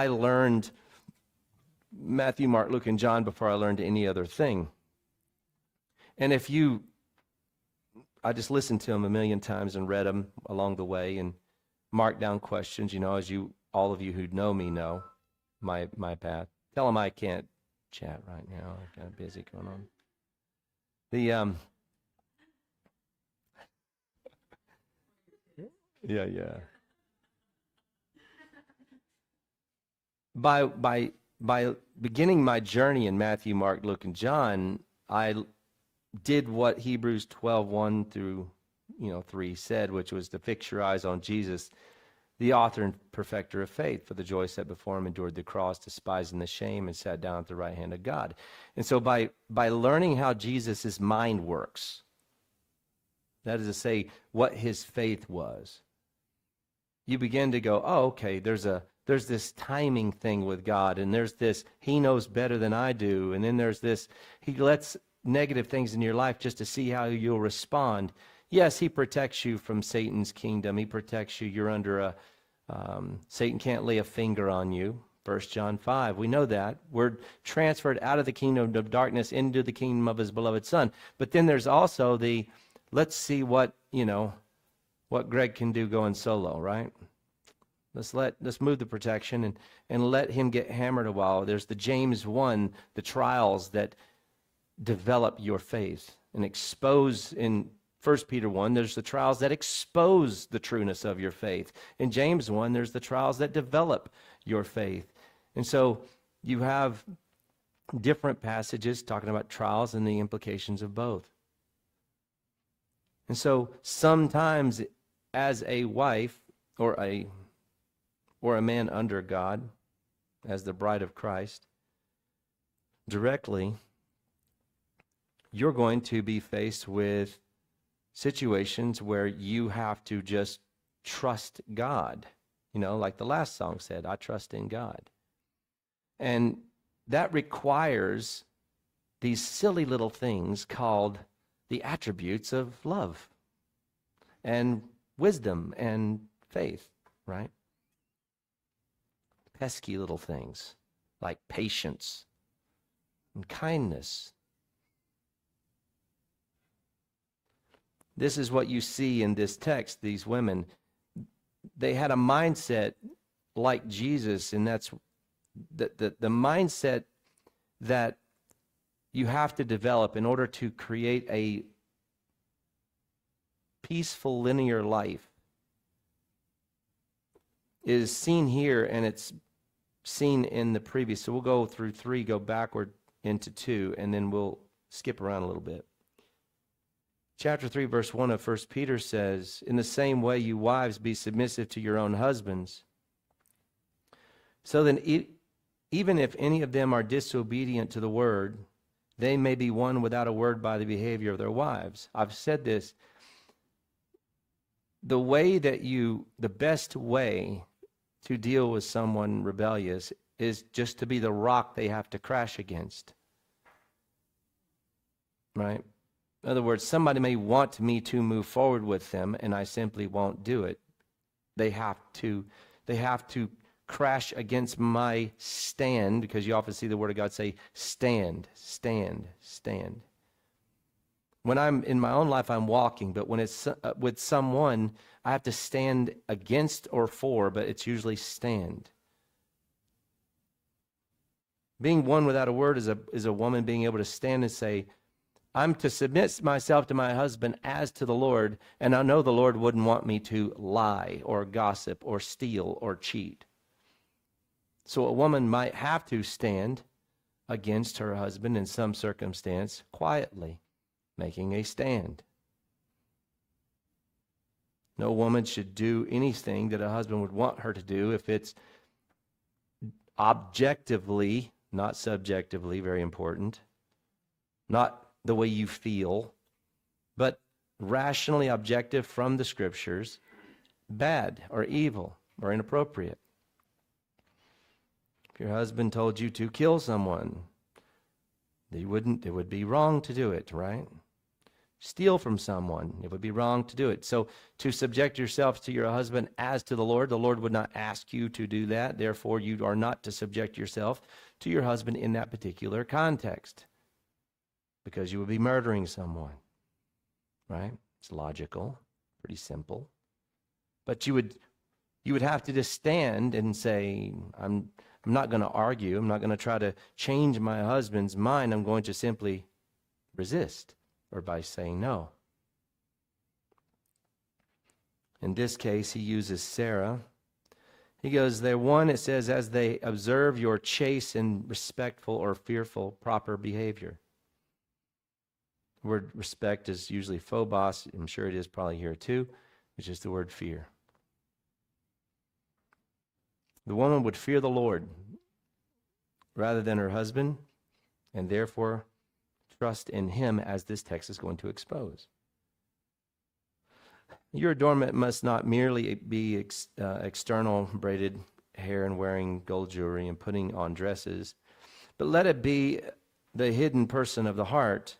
I learned Matthew, Mark, Luke, and John before I learned any other thing. And I just listened to them a million times and read them along the way and marked down questions, as all of you who know me know my path. Tell them I can't chat right now. I'm kind of busy going on. Yeah. By beginning my journey in Matthew, Mark, Luke, and John, I did what Hebrews 12:1 through 3 said, which was to fix your eyes on Jesus, the author and perfecter of faith. For the joy set before him, endured the cross, despising the shame, and sat down at the right hand of God. And so by learning how Jesus' mind works, that is to say, what his faith was, you begin to go, oh, okay, there's this timing thing with God, and there's this, he knows better than I do, and then there's this, he lets negative things in your life just to see how you'll respond. Yes, he protects you from Satan's kingdom. He protects you. You're under Satan can't lay a finger on you. 1 John 5, we know that. We're transferred out of the kingdom of darkness into the kingdom of his beloved Son. But then there's also let's see what Greg can do going solo, right? Let's move the protection and let him get hammered a while. There's the James 1, the trials that develop your faith and expose. In 1 Peter 1, there's the trials that expose the trueness of your faith. In James 1, there's the trials that develop your faith. And so you have different passages talking about trials and the implications of both. And so sometimes as a wife or a man under God, as the bride of Christ, directly, you're going to be faced with situations where you have to just trust God. Like the last song said, I trust in God. And that requires these silly little things called the attributes of love and wisdom and faith, right? Pesky little things like patience and kindness. This is what you see in this text. These women, they had a mindset like Jesus, and that's the mindset that you have to develop in order to create a peaceful, linear life is seen here, and it's seen in the previous. So we'll go through 3, go backward into 2, and then we'll skip around a little bit. Chapter 3, verse 1 of 1 Peter says, in the same way, you wives, be submissive to your own husbands. So then, even if any of them are disobedient to the word, they may be won without a word by the behavior of their wives. I've said this. The best way to deal with someone rebellious is just to be the rock they have to crash against. Right? In other words, somebody may want me to move forward with them, and I simply won't do it. They have to crash against my stand, because you often see the Word of God say, stand, stand, stand. When I'm in my own life, I'm walking, but when it's with someone, I have to stand against or for, but it's usually stand. Being one without a word is a woman being able to stand and say, I'm to submit myself to my husband as to the Lord, and I know the Lord wouldn't want me to lie or gossip or steal or cheat. So a woman might have to stand against her husband in some circumstance quietly, making a stand. No woman should do anything that a husband would want her to do if it's objectively, not subjectively, very important, not the way you feel, but rationally objective from the scriptures, bad or evil or inappropriate. If your husband told you to kill someone, it would be wrong to do it, right? steal from someone. It would be wrong to do it. So to subject yourself to your husband as to the Lord would not ask you to do that. Therefore, you are not to subject yourself to your husband in that particular context, because you would be murdering someone, right? It's logical, pretty simple. But you would have to just stand and say, I'm not going to argue. I'm not going to try to change my husband's mind. I'm going to simply resist, or by saying no. In this case, he uses Sarah. He goes there, one, it says, as they observe your chaste and respectful or fearful proper behavior. The word respect is usually phobos. I'm sure it is probably here too, which is the word fear. The woman would fear the Lord rather than her husband, and therefore trust in him, as this text is going to expose. Your adornment must not merely be external braided hair and wearing gold jewelry and putting on dresses, but let it be the hidden person of the heart,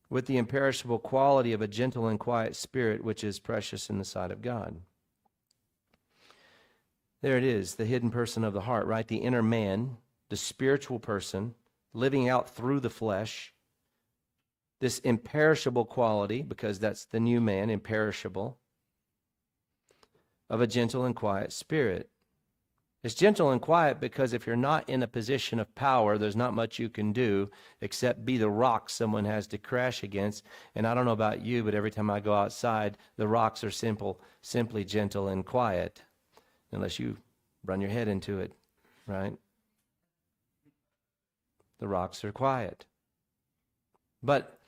with the imperishable quality of a gentle and quiet spirit, which is precious in the sight of God. There it is, the hidden person of the heart, right? The inner man, the spiritual person, living out through the flesh, this imperishable quality, because that's the new man, imperishable, of a gentle and quiet spirit. It's gentle and quiet because if you're not in a position of power, there's not much you can do except be the rock someone has to crash against. And I don't know about you, but every time I go outside, the rocks are simply gentle and quiet, unless you run your head into it, right? The rocks are quiet. But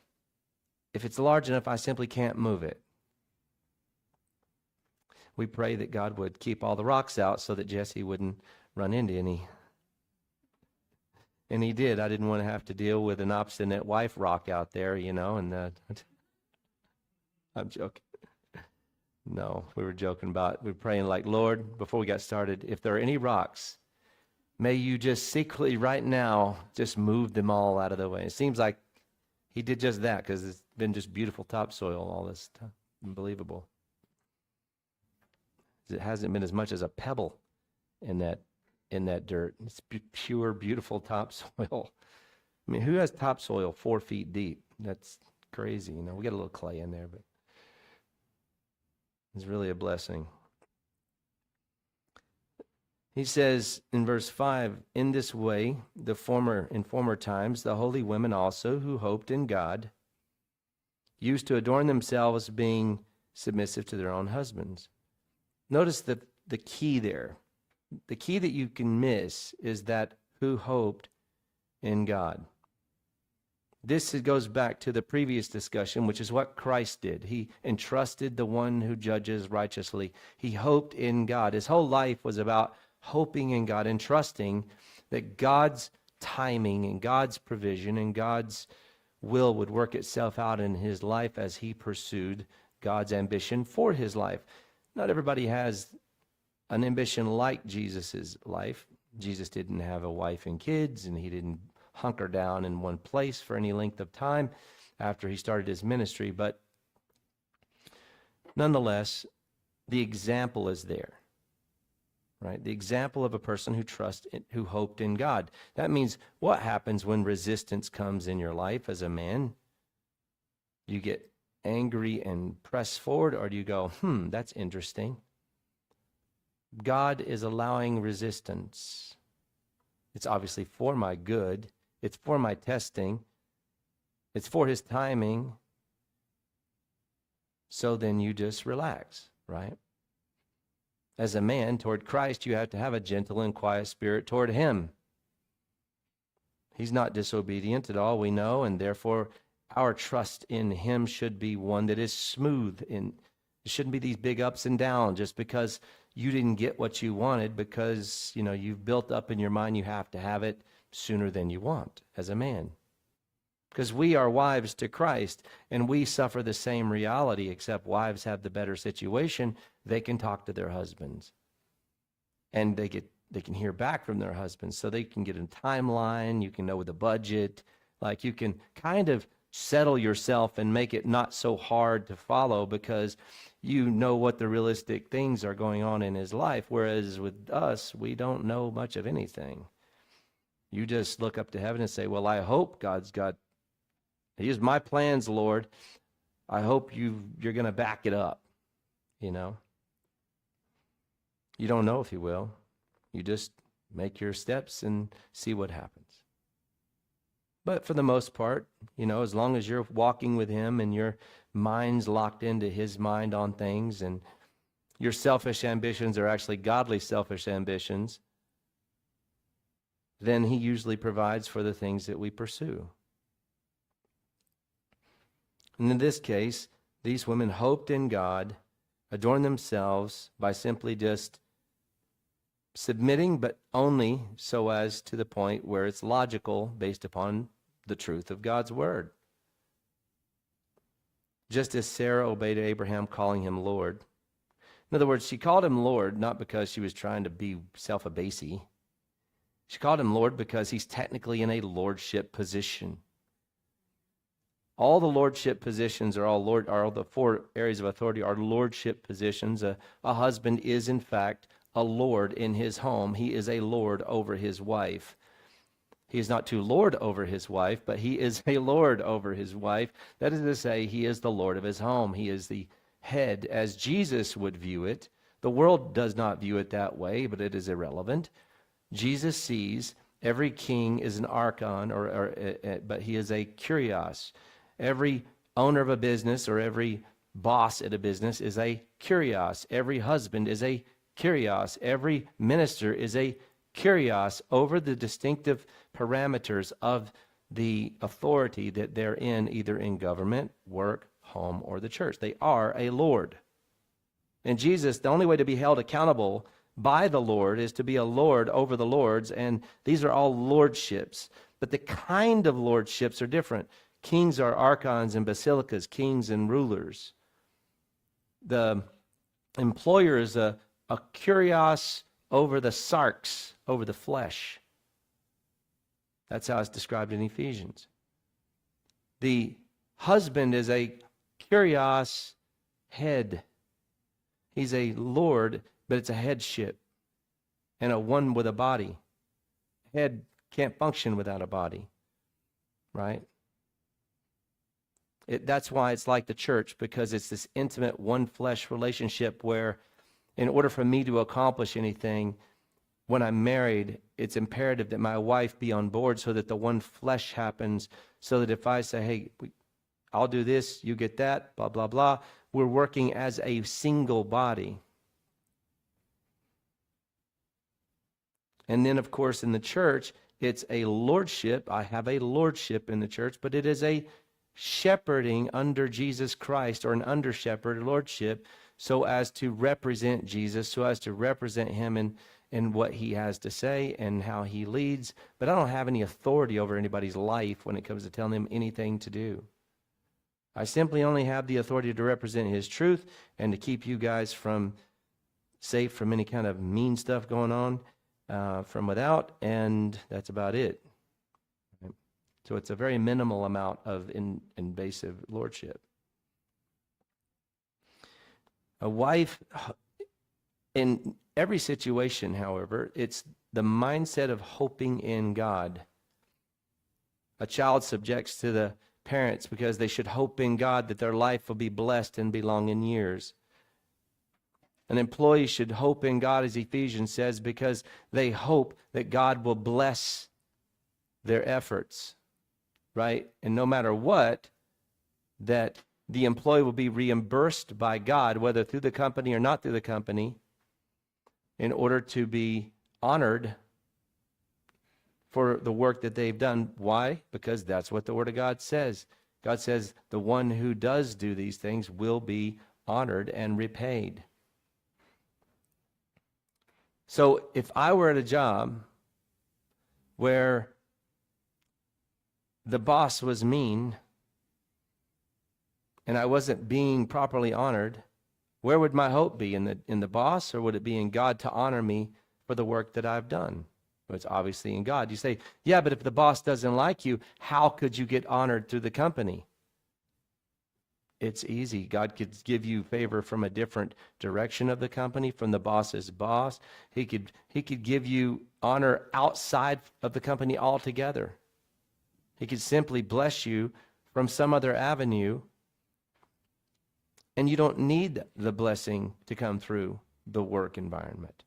if it's large enough, I simply can't move it. We pray that God would keep all the rocks out so that Jesse wouldn't run into any. And he did. I didn't want to have to deal with an obstinate wife rock out there, and I'm joking. No, we were praying like, Lord, before we got started, if there are any rocks, may you just secretly right now just move them all out of the way. It seems like he did just that, because it's been just beautiful topsoil all this time. Unbelievable. It hasn't been as much as a pebble in that dirt. It's pure, beautiful topsoil. I mean, who has topsoil 4 feet deep? That's crazy. We got a little clay in there, but it's really a blessing. He says in verse 5, in this way, in former times, the holy women also who hoped in God used to adorn themselves, being submissive to their own husbands. Notice the key there. The key that you can miss is that who hoped in God. This goes back to the previous discussion, which is what Christ did. He entrusted the one who judges righteously. He hoped in God. His whole life was about hoping in God and trusting that God's timing and God's provision and God's will would work itself out in his life as he pursued God's ambition for his life. Not everybody has an ambition like Jesus's life. Jesus didn't have a wife and kids, and he didn't hunker down in one place for any length of time after he started his ministry. But nonetheless, the example is there, right? The example of a person who hoped in God. That means what happens when resistance comes in your life as a man? You get angry and press forward, or do you go, that's interesting? God is allowing resistance. It's obviously for my good. It's for my testing. It's for his timing. So then you just relax, right? As a man toward Christ, you have to have a gentle and quiet spirit toward him. He's not disobedient at all, we know, and therefore our trust in him should be one that is smooth. It shouldn't be these big ups and downs just because you didn't get what you wanted, because you've built up in your mind you have to have it sooner than you want as a man. Because we are wives to Christ, and we suffer the same reality, except wives have the better situation. They can talk to their husbands, and they can hear back from their husbands, so they can get a timeline. You can know the budget. Like, you can kind of settle yourself and make it not so hard to follow because you know what the realistic things are going on in his life. Whereas with us, we don't know much of anything. You just look up to heaven and say, well, I hope here's my plans, Lord. I hope you're going to back it up, you know. You don't know if he will. You just make your steps and see what happens. But for the most part, you know, as long as you're walking with him and your mind's locked into his mind on things and your selfish ambitions are actually godly selfish ambitions, then he usually provides for the things that we pursue. And in this case, these women hoped in God, adorned themselves by simply just submitting, but only so as to the point where it's logical based upon the truth of God's word. Just as Sarah obeyed Abraham, calling him Lord. In other words, she called him Lord not because she was trying to be self-abasey. She called him Lord because he's technically in a lordship position. All the lordship positions are all the 4 areas of authority are lordship positions. A husband is in fact a lord in his home. He is a lord over his wife. He is not to lord over his wife, but he is a lord over his wife. That is to say, he is the lord of his home. He is the head as Jesus would view it. The world does not view it that way, but it is irrelevant. Jesus sees every king is an archon, but he is a kurios. Every owner of a business or every boss at a business is a kurios. Every husband is a kurios. Every minister is a kurios over the distinctive parameters of the authority that they're in, either in government, work, home, or the church. They are a lord. And Jesus, the only way to be held accountable by the Lord is to be a lord over the lords, and these are all lordships. But the kind of lordships are different. Kings are archons and basilicas, kings and rulers. The employer is a kurios over the sarx, over the flesh. That's how it's described in Ephesians. The husband is a kurios head. He's a lord, but it's a headship and a one with a body. Head can't function without a body, right? That's why it's like the church, because it's this intimate one flesh relationship where in order for me to accomplish anything, when I'm married, it's imperative that my wife be on board so that the one flesh happens, so that if I say, hey, I'll do this, you get that, blah, blah, blah, we're working as a single body. And then, of course, in the church, it's a lordship. I have a lordship in the church, but it is a shepherding under Jesus Christ, or an under-shepherd lordship, so as to represent Jesus, so as to represent him in what he has to say and how he leads. But I don't have any authority over anybody's life when it comes to telling them anything to do. I simply only have the authority to represent his truth and to keep you guys safe from any kind of mean stuff going on from without, and that's about it. So it's a very minimal amount of invasive lordship. A wife, in every situation, however, it's the mindset of hoping in God. A child subjects to the parents because they should hope in God that their life will be blessed and be long in years. An employee should hope in God, as Ephesians says, because they hope that God will bless their efforts, right? And no matter what, that the employee will be reimbursed by God, whether through the company or not through the company, in order to be honored for the work that they've done. Why? Because that's what the Word of God says. God says the one who does do these things will be honored and repaid. So if I were at a job where the boss was mean and I wasn't being properly honored, where would my hope be? In the boss, or would it be in God to honor me for the work that I've done? Well, it's obviously in God. You say, yeah, but if the boss doesn't like you, how could you get honored through the company? It's easy. God could give you favor from a different direction of the company, from the boss's boss. He could give you honor outside of the company altogether. He could simply bless you from some other avenue, and you don't need the blessing to come through the work environment.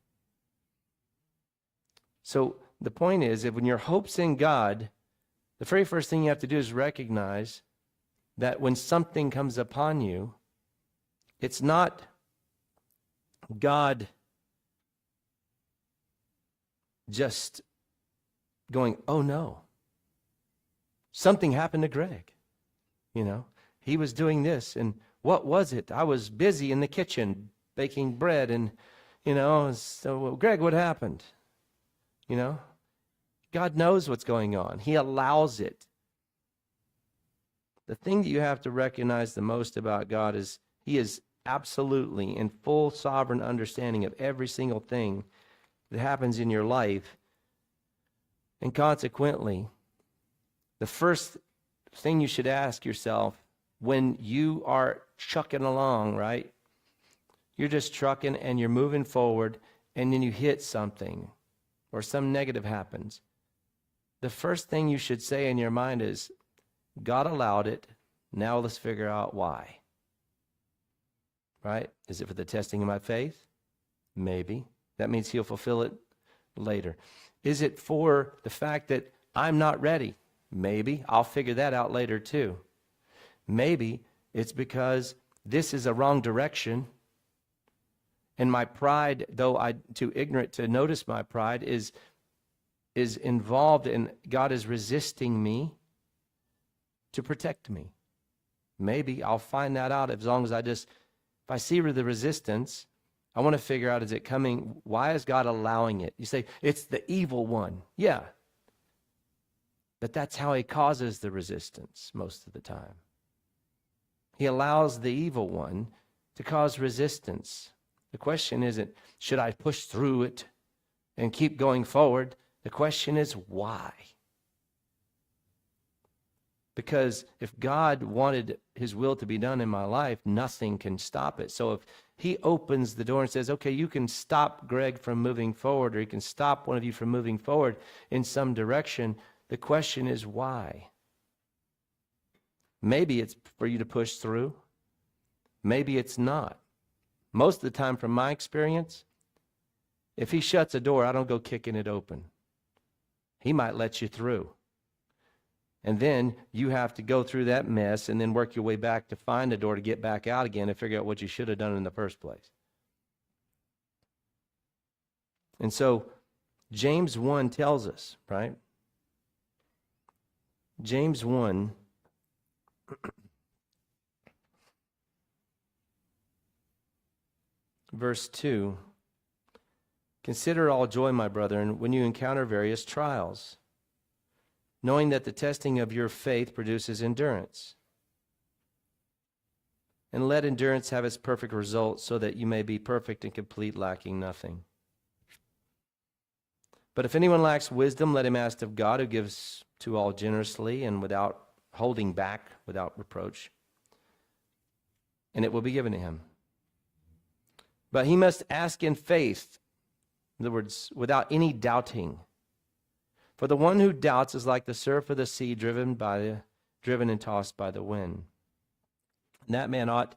So the point is that when your hope's in God, the very first thing you have to do is recognize that when something comes upon you, it's not God just going, oh no, something happened to Greg. He was doing this, and what was it? I was busy in the kitchen baking bread, and, so Greg, what happened? God knows what's going on. He allows it. The thing that you have to recognize the most about God is He is absolutely in full sovereign understanding of every single thing that happens in your life. And consequently, the first thing you should ask yourself when you are trucking along, right? You're just trucking and you're moving forward, and then you hit something or some negative happens. The first thing you should say in your mind is, God allowed it. Now let's figure out why. Right? Is it for the testing of my faith? Maybe. That means He'll fulfill it later. Is it for the fact that I'm not ready? Maybe. I'll figure that out later too. Maybe it's because this is a wrong direction, and my pride, though I'm too ignorant to notice my pride, is involved, and God is resisting me to protect me. Maybe I'll find that out as long as if I see the resistance, I want to figure out, is it coming? Why is God allowing it? You say, it's the evil one. Yeah. But that's how He causes the resistance most of the time. He allows the evil one to cause resistance. The question isn't, should I push through it and keep going forward? The question is, why? Because if God wanted His will to be done in my life, nothing can stop it. So if He opens the door and says, okay, you can stop Greg from moving forward, or He can stop one of you from moving forward in some direction, the question is why? Maybe it's for you to push through. Maybe it's not. Most of the time, from my experience, if He shuts a door, I don't go kicking it open. He might let you through. And then you have to go through that mess and then work your way back to find a door to get back out again and figure out what you should have done in the first place. And so James 1 tells us, right? James 1 verse 2. Consider all joy, my brethren, when you encounter various trials, knowing that the testing of your faith produces endurance. And let endurance have its perfect result, so that you may be perfect and complete, lacking nothing. But if anyone lacks wisdom, let him ask of God, who gives to all generously and without holding back, without reproach, and it will be given to him. But he must ask in faith, in other words, without any doubting. For the one who doubts is like the surf of the sea, driven and tossed by the wind. And that man ought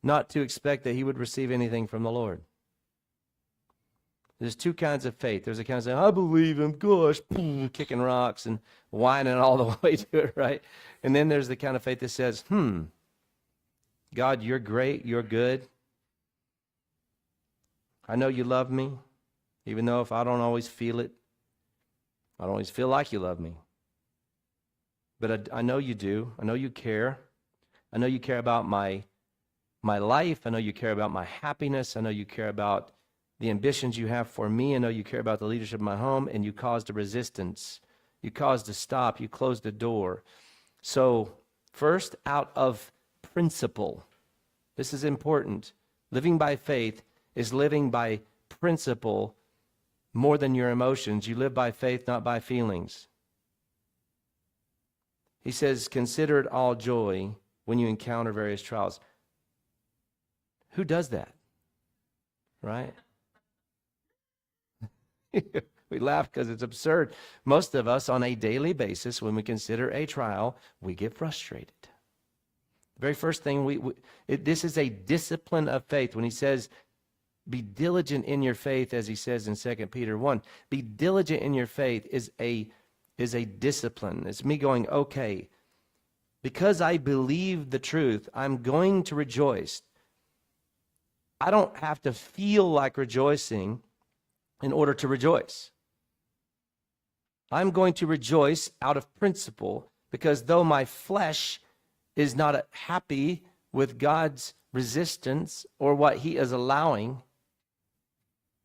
not to expect that he would receive anything from the Lord. There's two kinds of faith. There's a kind of saying, I believe him, gosh, kicking rocks and whining all the way to it, right? And then there's the kind of faith that says, God, you're great, you're good. I know you love me, even though if I don't always feel it, I don't always feel like you love me. But I know you do. I know you care. I know you care about my life. I know you care about my happiness. I know you care about the ambitions you have for me. I know you care about the leadership of my home, and you caused a resistance. You caused a stop. You closed a door. So first, out of principle, this is important. Living by faith is living by principle more than your emotions. You live by faith, not by feelings. He says, consider it all joy when you encounter various trials. Who does that? Right? We laugh because it's absurd. Most of us, on a daily basis, when we consider a trial, we get frustrated. The very first thing, this is a discipline of faith. When he says, be diligent in your faith, as he says in 2 Peter 1, be diligent in your faith is a discipline. It's me going, okay, because I believe the truth, I'm going to rejoice. I don't have to feel like rejoicing in order to rejoice. I'm going to rejoice out of principle, because though my flesh is not happy with God's resistance or what he is allowing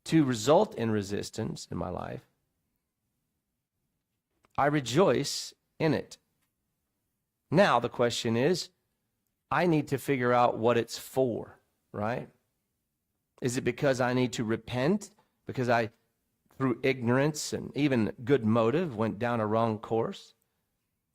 to result in resistance in my life, I rejoice in it. Now the question is, I need to figure out what it's for, right? Is it because I need to repent? Because I, through ignorance and even good motive, went down a wrong course?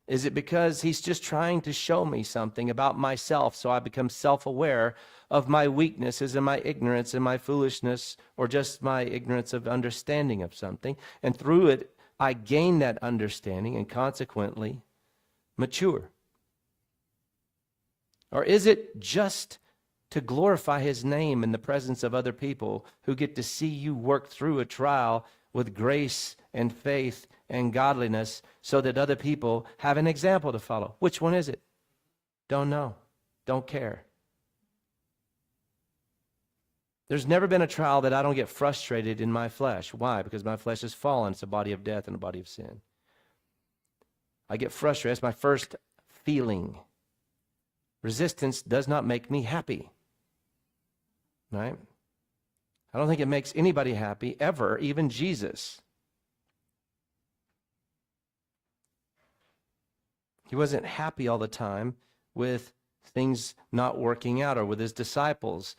Is it because he's just trying to show me something about myself so I become self-aware of my weaknesses and my ignorance and my foolishness, or just my ignorance of understanding of something, and through it I gain that understanding and consequently mature? Or is it just to glorify his name in the presence of other people who get to see you work through a trial with grace and faith and godliness so that other people have an example to follow? Which one is it? Don't know. Don't care. There's never been a trial that I don't get frustrated in my flesh. Why? Because my flesh is fallen. It's a body of death and a body of sin. I get frustrated. That's my first feeling. Resistance does not make me happy. Right? I don't think it makes anybody happy, ever, even Jesus. He wasn't happy all the time with things not working out, or with his disciples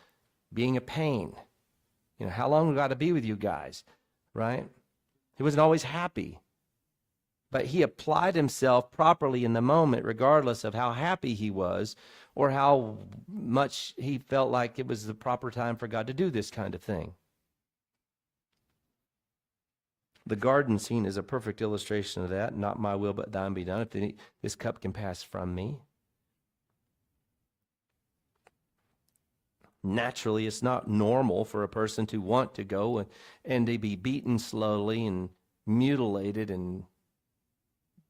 being a pain. You know, how long we got to be with you guys, right? He wasn't always happy. But he applied himself properly in the moment, regardless of how happy he was or how much he felt like it was the proper time for God to do this kind of thing. The garden scene is a perfect illustration of that. Not my will, but thine be done. If this cup can pass from me. Naturally, it's not normal for a person to want to go and to be beaten slowly and mutilated and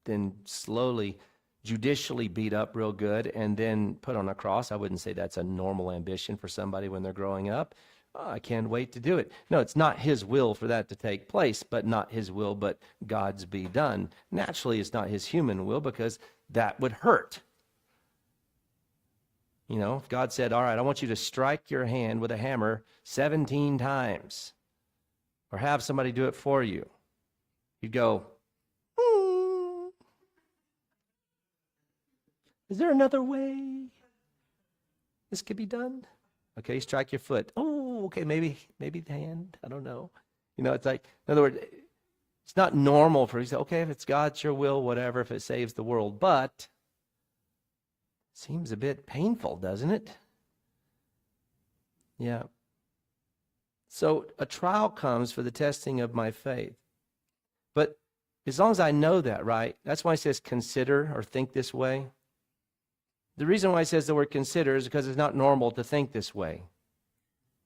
then slowly, judicially beat up real good and then put on a cross. I wouldn't say that's a normal ambition for somebody when they're growing up. Oh, I can't wait to do it. No, it's not his will for that to take place, but not his will, but God's be done. Naturally, it's not his human will, because that would hurt. You know, if God said, all right, I want you to strike your hand with a hammer 17 times, or have somebody do it for you, you'd go, is there another way this could be done? Okay, strike your foot. Oh, okay, maybe the hand. I don't know. You know, it's like, in other words, it's not normal for you to say, okay, if it's God's your will, whatever, if it saves the world. But it seems a bit painful, doesn't it? Yeah. So a trial comes for the testing of my faith. But as long as I know that, right? That's why it says consider or think this way. The reason why it says the word consider is because it's not normal to think this way,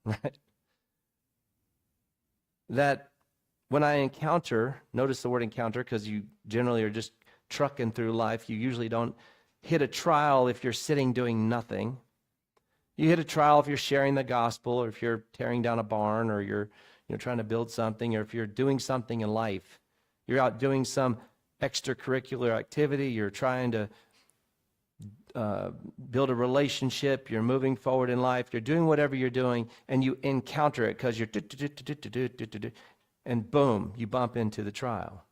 right? That when I encounter, notice the word encounter, because you generally are just trucking through life. You usually don't hit a trial if you're sitting doing nothing. You hit a trial if you're sharing the gospel, or if you're tearing down a barn, or you're trying to build something, or if you're doing something in life. You're out doing some extracurricular activity. You're trying to build a relationship, you're moving forward in life, you're doing whatever you're doing, and you encounter it because you're and boom, you bump into the trial.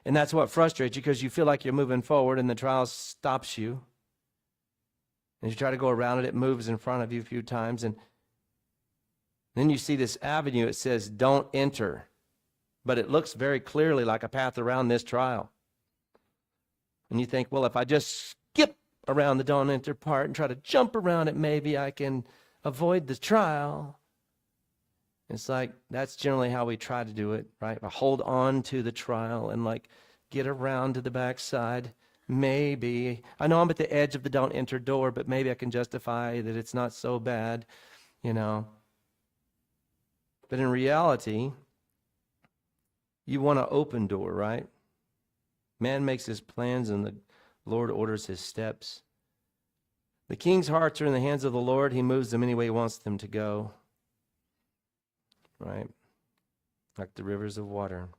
And that's what frustrates you, because you feel like you're moving forward and the trial stops you. And you try to go around it, it moves in front of you a few times, and Then you see this avenue, it says, don't enter. But it looks very clearly like a path around this trial. And you think, well, if I just skip around the don't enter part and try to jump around it, maybe I can avoid the trial. It's like, that's generally how we try to do it, right? I hold on to the trial and like get around to the backside. Maybe. I know I'm at the edge of the don't enter door, but maybe I can justify that it's not so bad, you know. But in reality, you want an open door, right? Man makes his plans and the Lord orders his steps. The king's hearts are in the hands of the Lord. He moves them any way he wants them to go. Right? Like the rivers of water.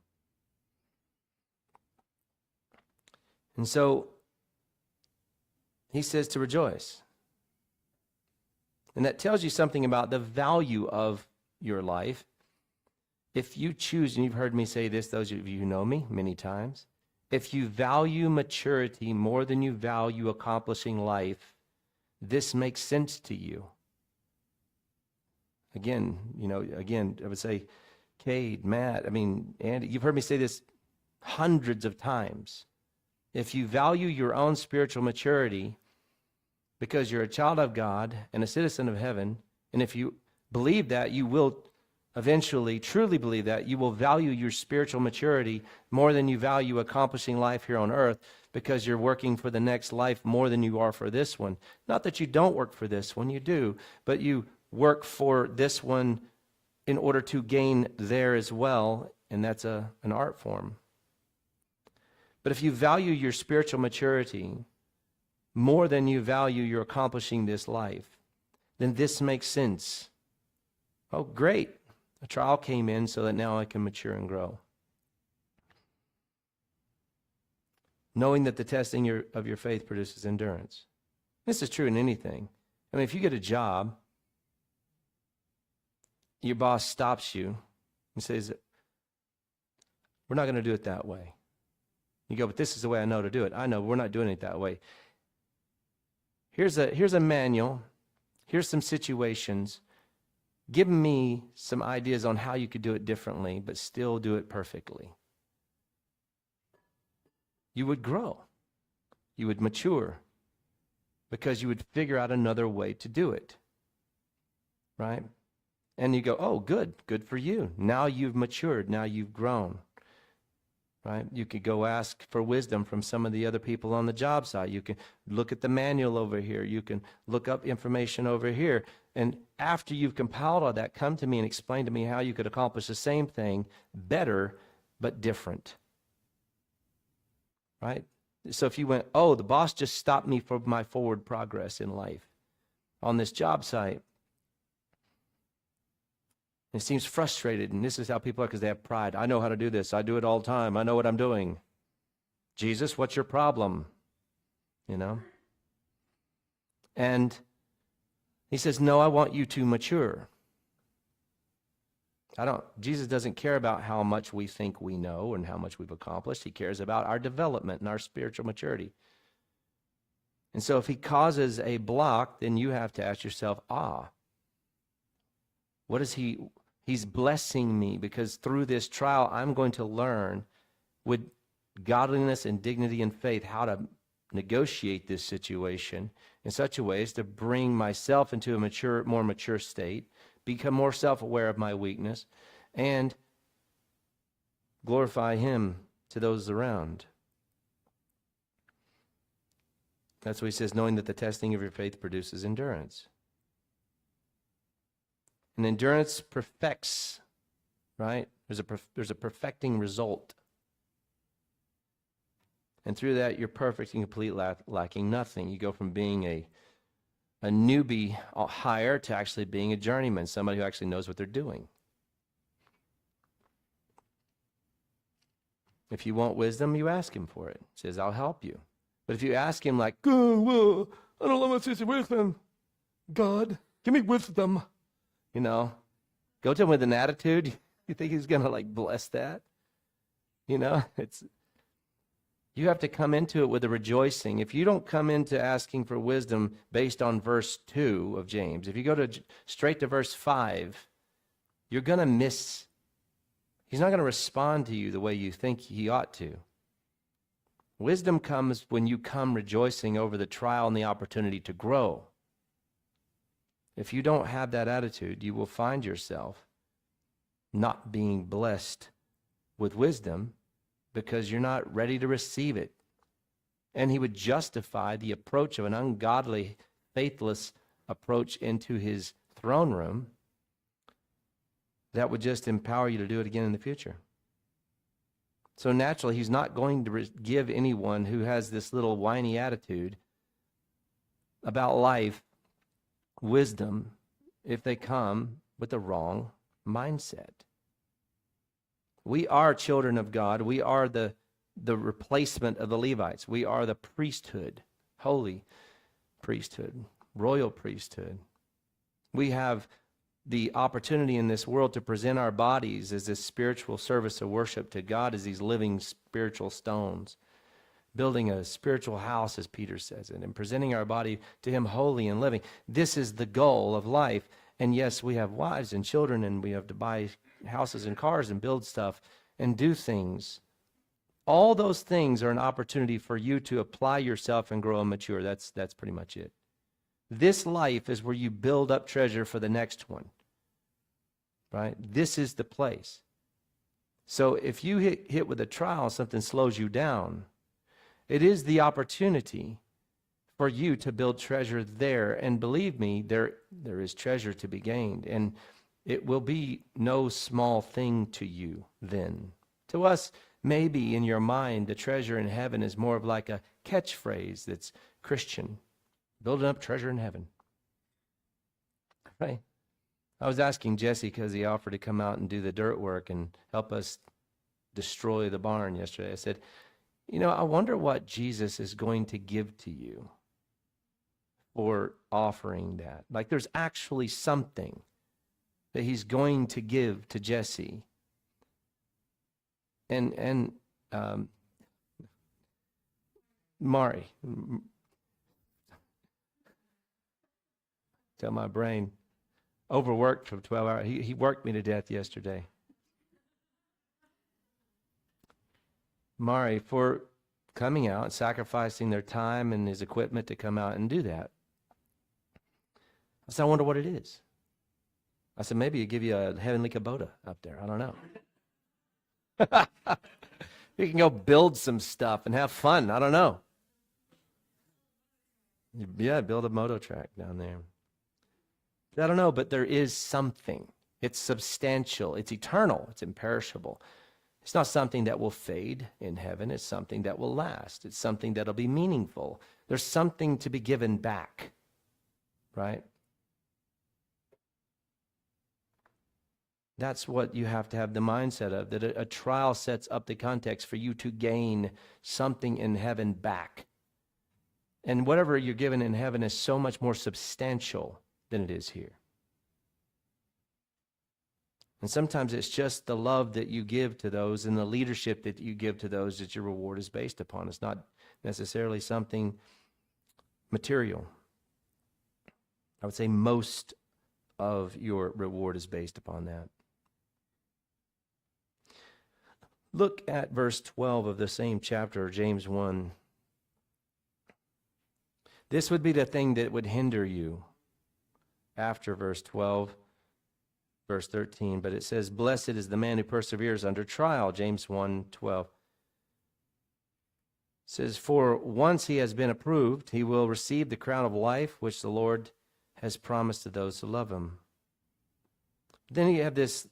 And so he says to rejoice. And that tells you something about the value of your life. If you choose, and you've heard me say this, those of you who know me many times, if you value maturity more than you value accomplishing life, this makes sense to you. Again, I would say, Cade, Matt, Andy, you've heard me say this hundreds of times. If you value your own spiritual maturity because you're a child of God and a citizen of heaven, and if you believe that, you will eventually truly believe that, you will value your spiritual maturity more than you value accomplishing life here on earth, because you're working for the next life more than you are for this one. Not that you don't work for this one, you do, but you work for this one in order to gain there as well, and that's an art form. But if you value your spiritual maturity more than you value your accomplishing this life, then this makes sense. Oh, great. A trial came in so that now I can mature and grow. Knowing that the testing of your faith produces endurance. This is true in anything. If you get a job, your boss stops you and says, we're not going to do it that way. You go, but this is the way I know to do it. I know, we're not doing it that way. Here's a manual. Here's some situations. Give me some ideas on how you could do it differently, but still do it perfectly. You would grow. You would mature because you would figure out another way to do it. Right? And you go, oh, good for you. Now you've matured. Now you've grown. Right? You could go ask for wisdom from some of the other people on the job site. You can look at the manual over here. You can look up information over here. And after you've compiled all that, come to me and explain to me how you could accomplish the same thing better, but different. Right? So if you went, oh, the boss just stopped me from my forward progress in life on this job site. It seems frustrated, and this is how people are because they have pride. I know how to do this. I do it all the time. I know what I'm doing. Jesus, what's your problem? And he says, no, I want you to mature. Jesus doesn't care about how much we think we know and how much we've accomplished. He cares about our development and our spiritual maturity. And so if he causes a block, then you have to ask yourself, what is he's blessing me, because through this trial, I'm going to learn with godliness and dignity and faith how to negotiate this situation in such a way as to bring myself into a more mature state, become more self-aware of my weakness, and glorify him to those around. That's what he says, knowing that the testing of your faith produces endurance. And endurance perfects, right? There's a perfecting result. And through that, you're perfect and complete, lacking nothing. You go from being a newbie hire to actually being a journeyman, somebody who actually knows what they're doing. If you want wisdom, you ask him for it. He says, I'll help you. But if you ask him like, oh, well, I don't know what's this wisdom. God, give me wisdom. Go to him with an attitude. You think he's going to bless that? You have to come into it with a rejoicing. If you don't come into asking for wisdom based on verse 2 of James, if you go straight to verse 5, you're going to miss. He's not going to respond to you the way you think he ought to. Wisdom comes when you come rejoicing over the trial and the opportunity to grow. If you don't have that attitude, you will find yourself not being blessed with wisdom because you're not ready to receive it. And he would justify the approach of an ungodly, faithless approach into his throne room that would just empower you to do it again in the future. So naturally, he's not going to give anyone who has this little whiny attitude about life wisdom if they come with the wrong mindset. We are children of God. We are the replacement of the Levites. We are the priesthood, holy priesthood, royal priesthood. We have the opportunity in this world to present our bodies as this spiritual service of worship to God as these living spiritual stones, building a spiritual house, as Peter says it, and presenting our body to him holy and living. This is the goal of life. And yes, we have wives and children, and we have to buy houses and cars and build stuff and do things. All those things are an opportunity for you to apply yourself and grow and mature. That's pretty much it. This life is where you build up treasure for the next one, right? This is the place. So if you hit with a trial, something slows you down, it is the opportunity for you to build treasure there. And believe me, there is treasure to be gained. And it will be no small thing to you then. To us, maybe in your mind, the treasure in heaven is more of like a catchphrase that's Christian. Building up treasure in heaven. Right? I was asking Jesse because he offered to come out and do the dirt work and help us destroy the barn yesterday. I said, I wonder what Jesus is going to give to you for offering that. Like there's actually something that he's going to give to Jesse. And Mari, tell my brain, overworked for 12 hours. He worked me to death yesterday. Mari, for coming out, sacrificing their time and his equipment to come out and do that. I said, I wonder what it is. I said, maybe he'll give you a heavenly Kubota up there. I don't know. You can go build some stuff and have fun. I don't know. Yeah, build a moto track down there. I don't know, but there is something. It's substantial. It's eternal. It's imperishable. It's not something that will fade in heaven. It's something that will last. It's something that'll be meaningful. There's something to be given back, right? That's what you have to have the mindset of, that a trial sets up the context for you to gain something in heaven back. And whatever you're given in heaven is so much more substantial than it is here. And sometimes it's just the love that you give to those and the leadership that you give to those that your reward is based upon. It's not necessarily something material. I would say most of your reward is based upon that. Look at verse 12 of the same chapter, James 1. This would be the thing that would hinder you after verse 12, verse 13. But it says, blessed is the man who perseveres under trial, James 1:12. It says, for once he has been approved, he will receive the crown of life, which the Lord has promised to those who love him. Then you have this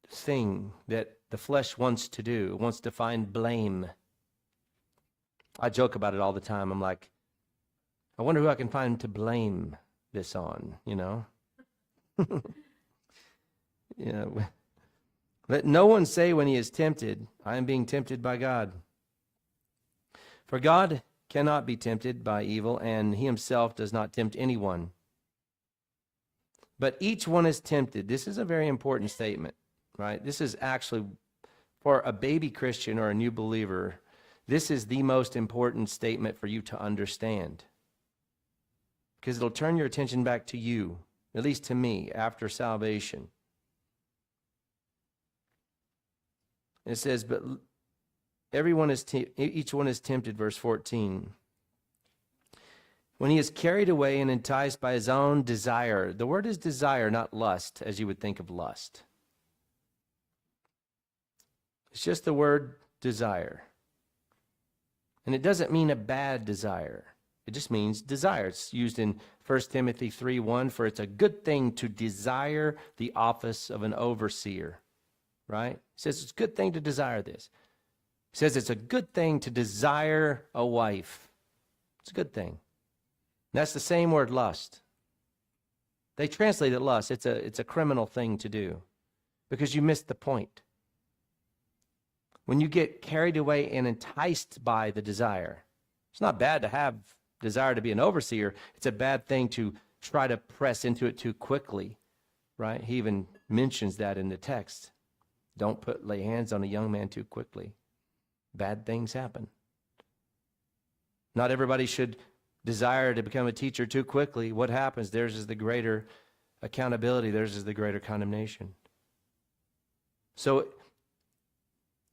thing that the flesh wants to do. It wants to find blame. I joke about it all the time. I'm like, I wonder who I can find to blame this on, Let no one say when he is tempted, I am being tempted by God. For God cannot be tempted by evil, and he himself does not tempt anyone. But each one is tempted. This is a very important statement, right? This is actually, for a baby Christian or a new believer, this is the most important statement for you to understand. Because it'll turn your attention back to you, at least to me, after salvation. And it says, but each one is tempted, verse 14. When he is carried away and enticed by his own desire. The word is desire, not lust, as you would think of lust. It's just the word desire. And it doesn't mean a bad desire. It just means desire. It's used in 1 Timothy 3:1 for it's a good thing to desire the office of an overseer. Right? It says it's a good thing to desire this. It says it's a good thing to desire a wife. It's a good thing. And that's the same word, lust. They translate it lust. It's a criminal thing to do because you missed the point. When you get carried away and enticed by the desire, it's not bad to have desire to be an overseer. It's a bad thing to try to press into it too quickly, right? He even mentions that in the text. Don't lay hands on a young man too quickly. Bad things happen. Not everybody should desire to become a teacher too quickly. What happens? Theirs is the greater accountability. Theirs is the greater condemnation. So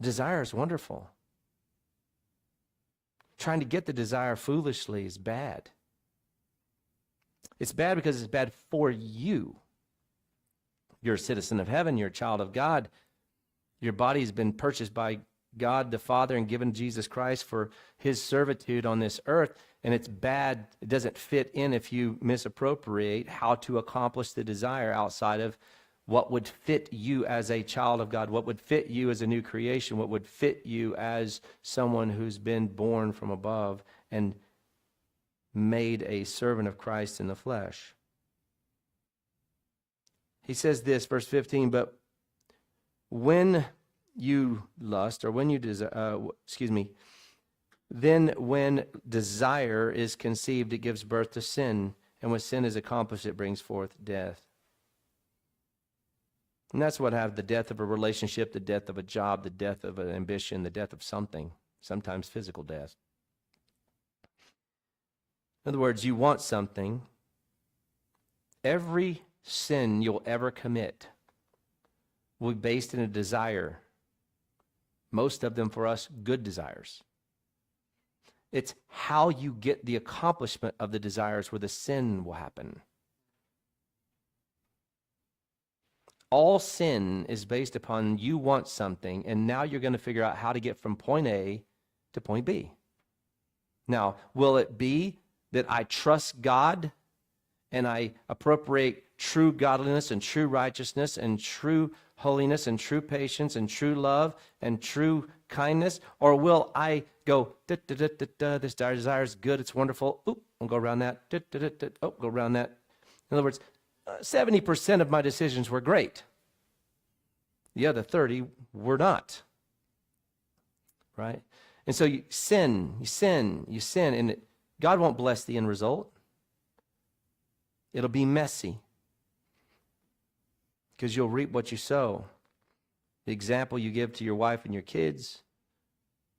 desire is wonderful. Trying to get the desire foolishly is bad. It's bad because it's bad for you. You're a citizen of heaven. You're a child of God. Your body has been purchased by God the Father and given Jesus Christ for his servitude on this earth. And it's bad. It doesn't fit in if you misappropriate how to accomplish the desire outside of what would fit you as a child of God, what would fit you as a new creation, what would fit you as someone who's been born from above and made a servant of Christ in the flesh. He says this, verse 15, but when you lust, or when you then when desire is conceived, it gives birth to sin, and when sin is accomplished, it brings forth death. And that's what happens: the death of a relationship, the death of a job, the death of an ambition, the death of something, sometimes physical death. In other words, you want something. Every sin you'll ever commit will be based in a desire. Most of them for us, good desires. It's how you get the accomplishment of the desires where the sin will happen. All sin is based upon you want something, and now you're going to figure out how to get from point A to point B. Now, will it be that I trust God and I appropriate true godliness and true righteousness and true holiness and true patience and true love and true kindness? Or will I go, this desire is good, it's wonderful, oop, I'll go around that, go around that. In other words, 70% of my decisions were great. The other 30 were not. Right? And so you sin, and God won't bless the end result. It'll be messy because you'll reap what you sow. The example you give to your wife and your kids,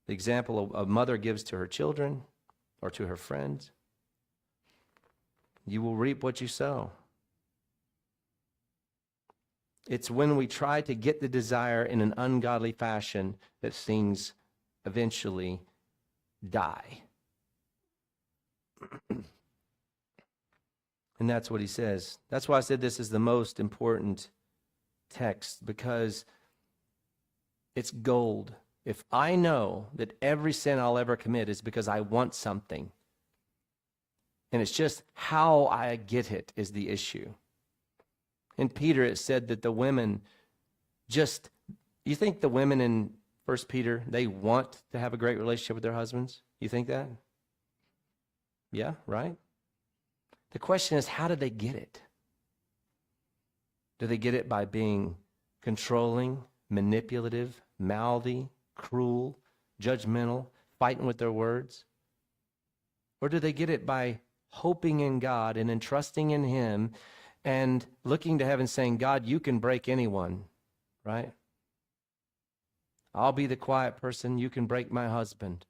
the example a mother gives to her children or to her friends, you will reap what you sow. It's when we try to get the desire in an ungodly fashion that things eventually die. And that's what he says. That's why I said this is the most important text, because it's gold. If I know that every sin I'll ever commit is because I want something, and it's just how I get it is the issue. In Peter, it said that the women you think the women in 1 Peter, they want to have a great relationship with their husbands? You think that? Yeah, right? The question is, how do they get it? Do they get it by being controlling, manipulative, mouthy, cruel, judgmental, fighting with their words? Or do they get it by hoping in God and entrusting in him and looking to heaven saying, God, you can break anyone, right? I'll be the quiet person. You can break my husband.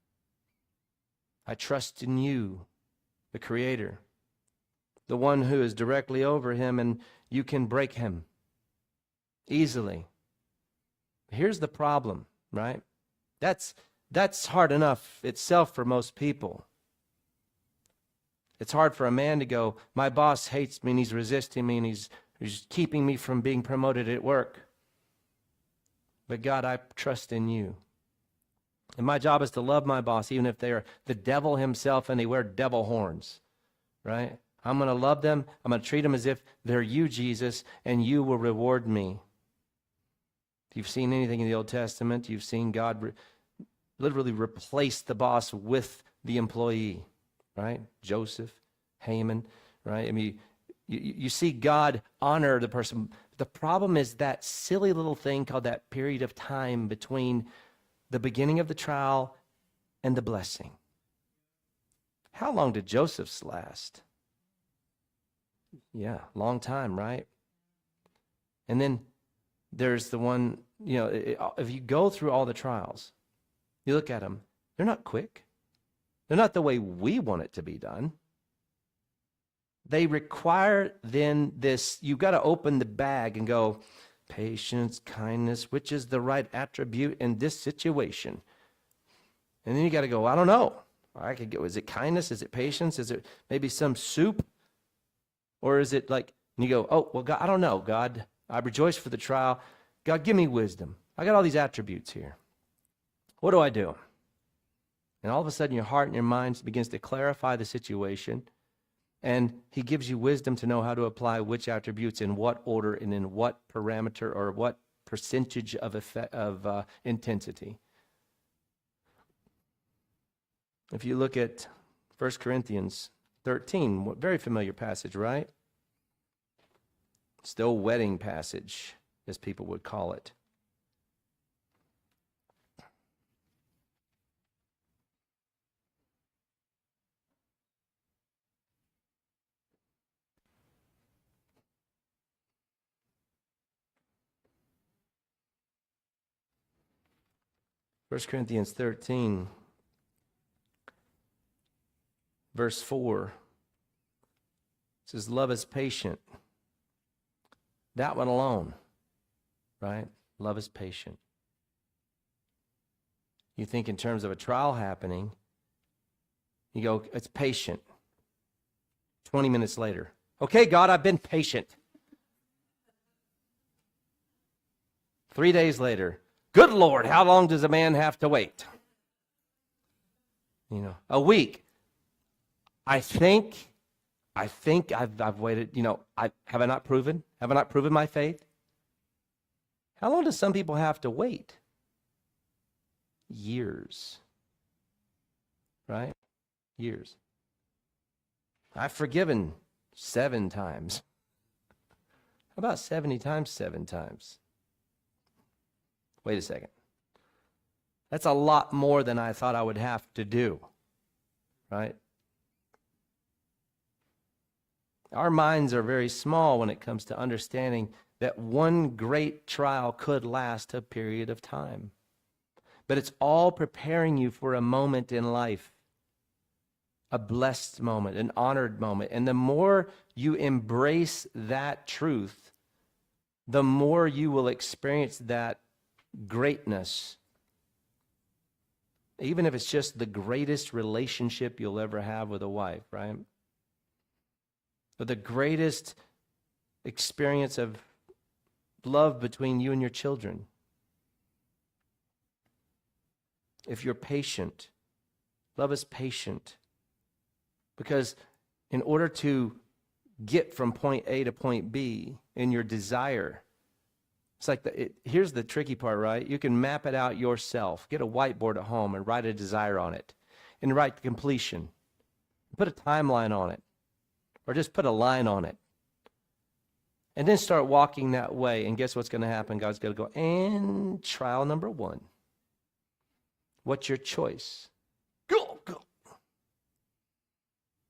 I trust in you, the Creator, the one who is directly over him, and you can break him easily. Here's the problem. right? That's hard enough itself for most people. It's hard for a man to go, my boss hates me and he's resisting me and he's keeping me from being promoted at work. But God, I trust in you. And my job is to love my boss, even if they are the devil himself and they wear devil horns, right? I'm going to love them. I'm going to treat them as if they're you, Jesus, and you will reward me. If you've seen anything in the Old Testament, you've seen God literally replace the boss with the employee, right? Joseph, Haman, right? I mean, you see God honor the person. The problem is that silly little thing called that period of time between the beginning of the trial and the blessing. How long did Joseph's last? Yeah, long time, right? And then there's the one, if you go through all the trials, you look at them, they're not quick. They're not the way we want it to be done. They require then this, you've got to open the bag and go, patience, kindness, which is the right attribute in this situation? And then you got to go, I don't know. I could go, is it kindness? Is it patience? Is it maybe some soup? Or is it like, and you go, oh, well, God, I don't know, God. I rejoice for the trial. God, give me wisdom. I got all these attributes here. What do I do? And all of a sudden your heart and your mind begins to clarify the situation. And he gives you wisdom to know how to apply which attributes in what order and in what parameter or what percentage of intensity. If you look at 1 Corinthians 13, very familiar passage, right? Still wedding passage, as people would call it. First Corinthians 13, verse 4, it says, love is patient. That one alone, right? Love is patient. You think in terms of a trial happening, you go, it's patient. 20 minutes later, okay, God, I've been patient. 3 days later, good Lord, how long does a man have to wait? A week. I think I've waited, have I not proven my faith? How long do some people have to wait? Years. Right? Years. I've forgiven 7 times. How about 70 times 7 times? Wait a second. That's a lot more than I thought I would have to do, right? Our minds are very small when it comes to understanding that one great trial could last a period of time. But it's all preparing you for a moment in life, a blessed moment, an honored moment. And the more you embrace that truth, the more you will experience that greatness, even if it's just the greatest relationship you'll ever have with a wife, right? But the greatest experience of love between you and your children. If you're patient, love is patient. Because in order to get from point A to point B in your desire, it's like, here's the tricky part, right? You can map it out yourself. Get a whiteboard at home and write a desire on it. And write the completion. Put a timeline on it. Or just put a line on it. And then start walking that way. And guess what's going to happen? God's going to go, and trial number 1. What's your choice? Go.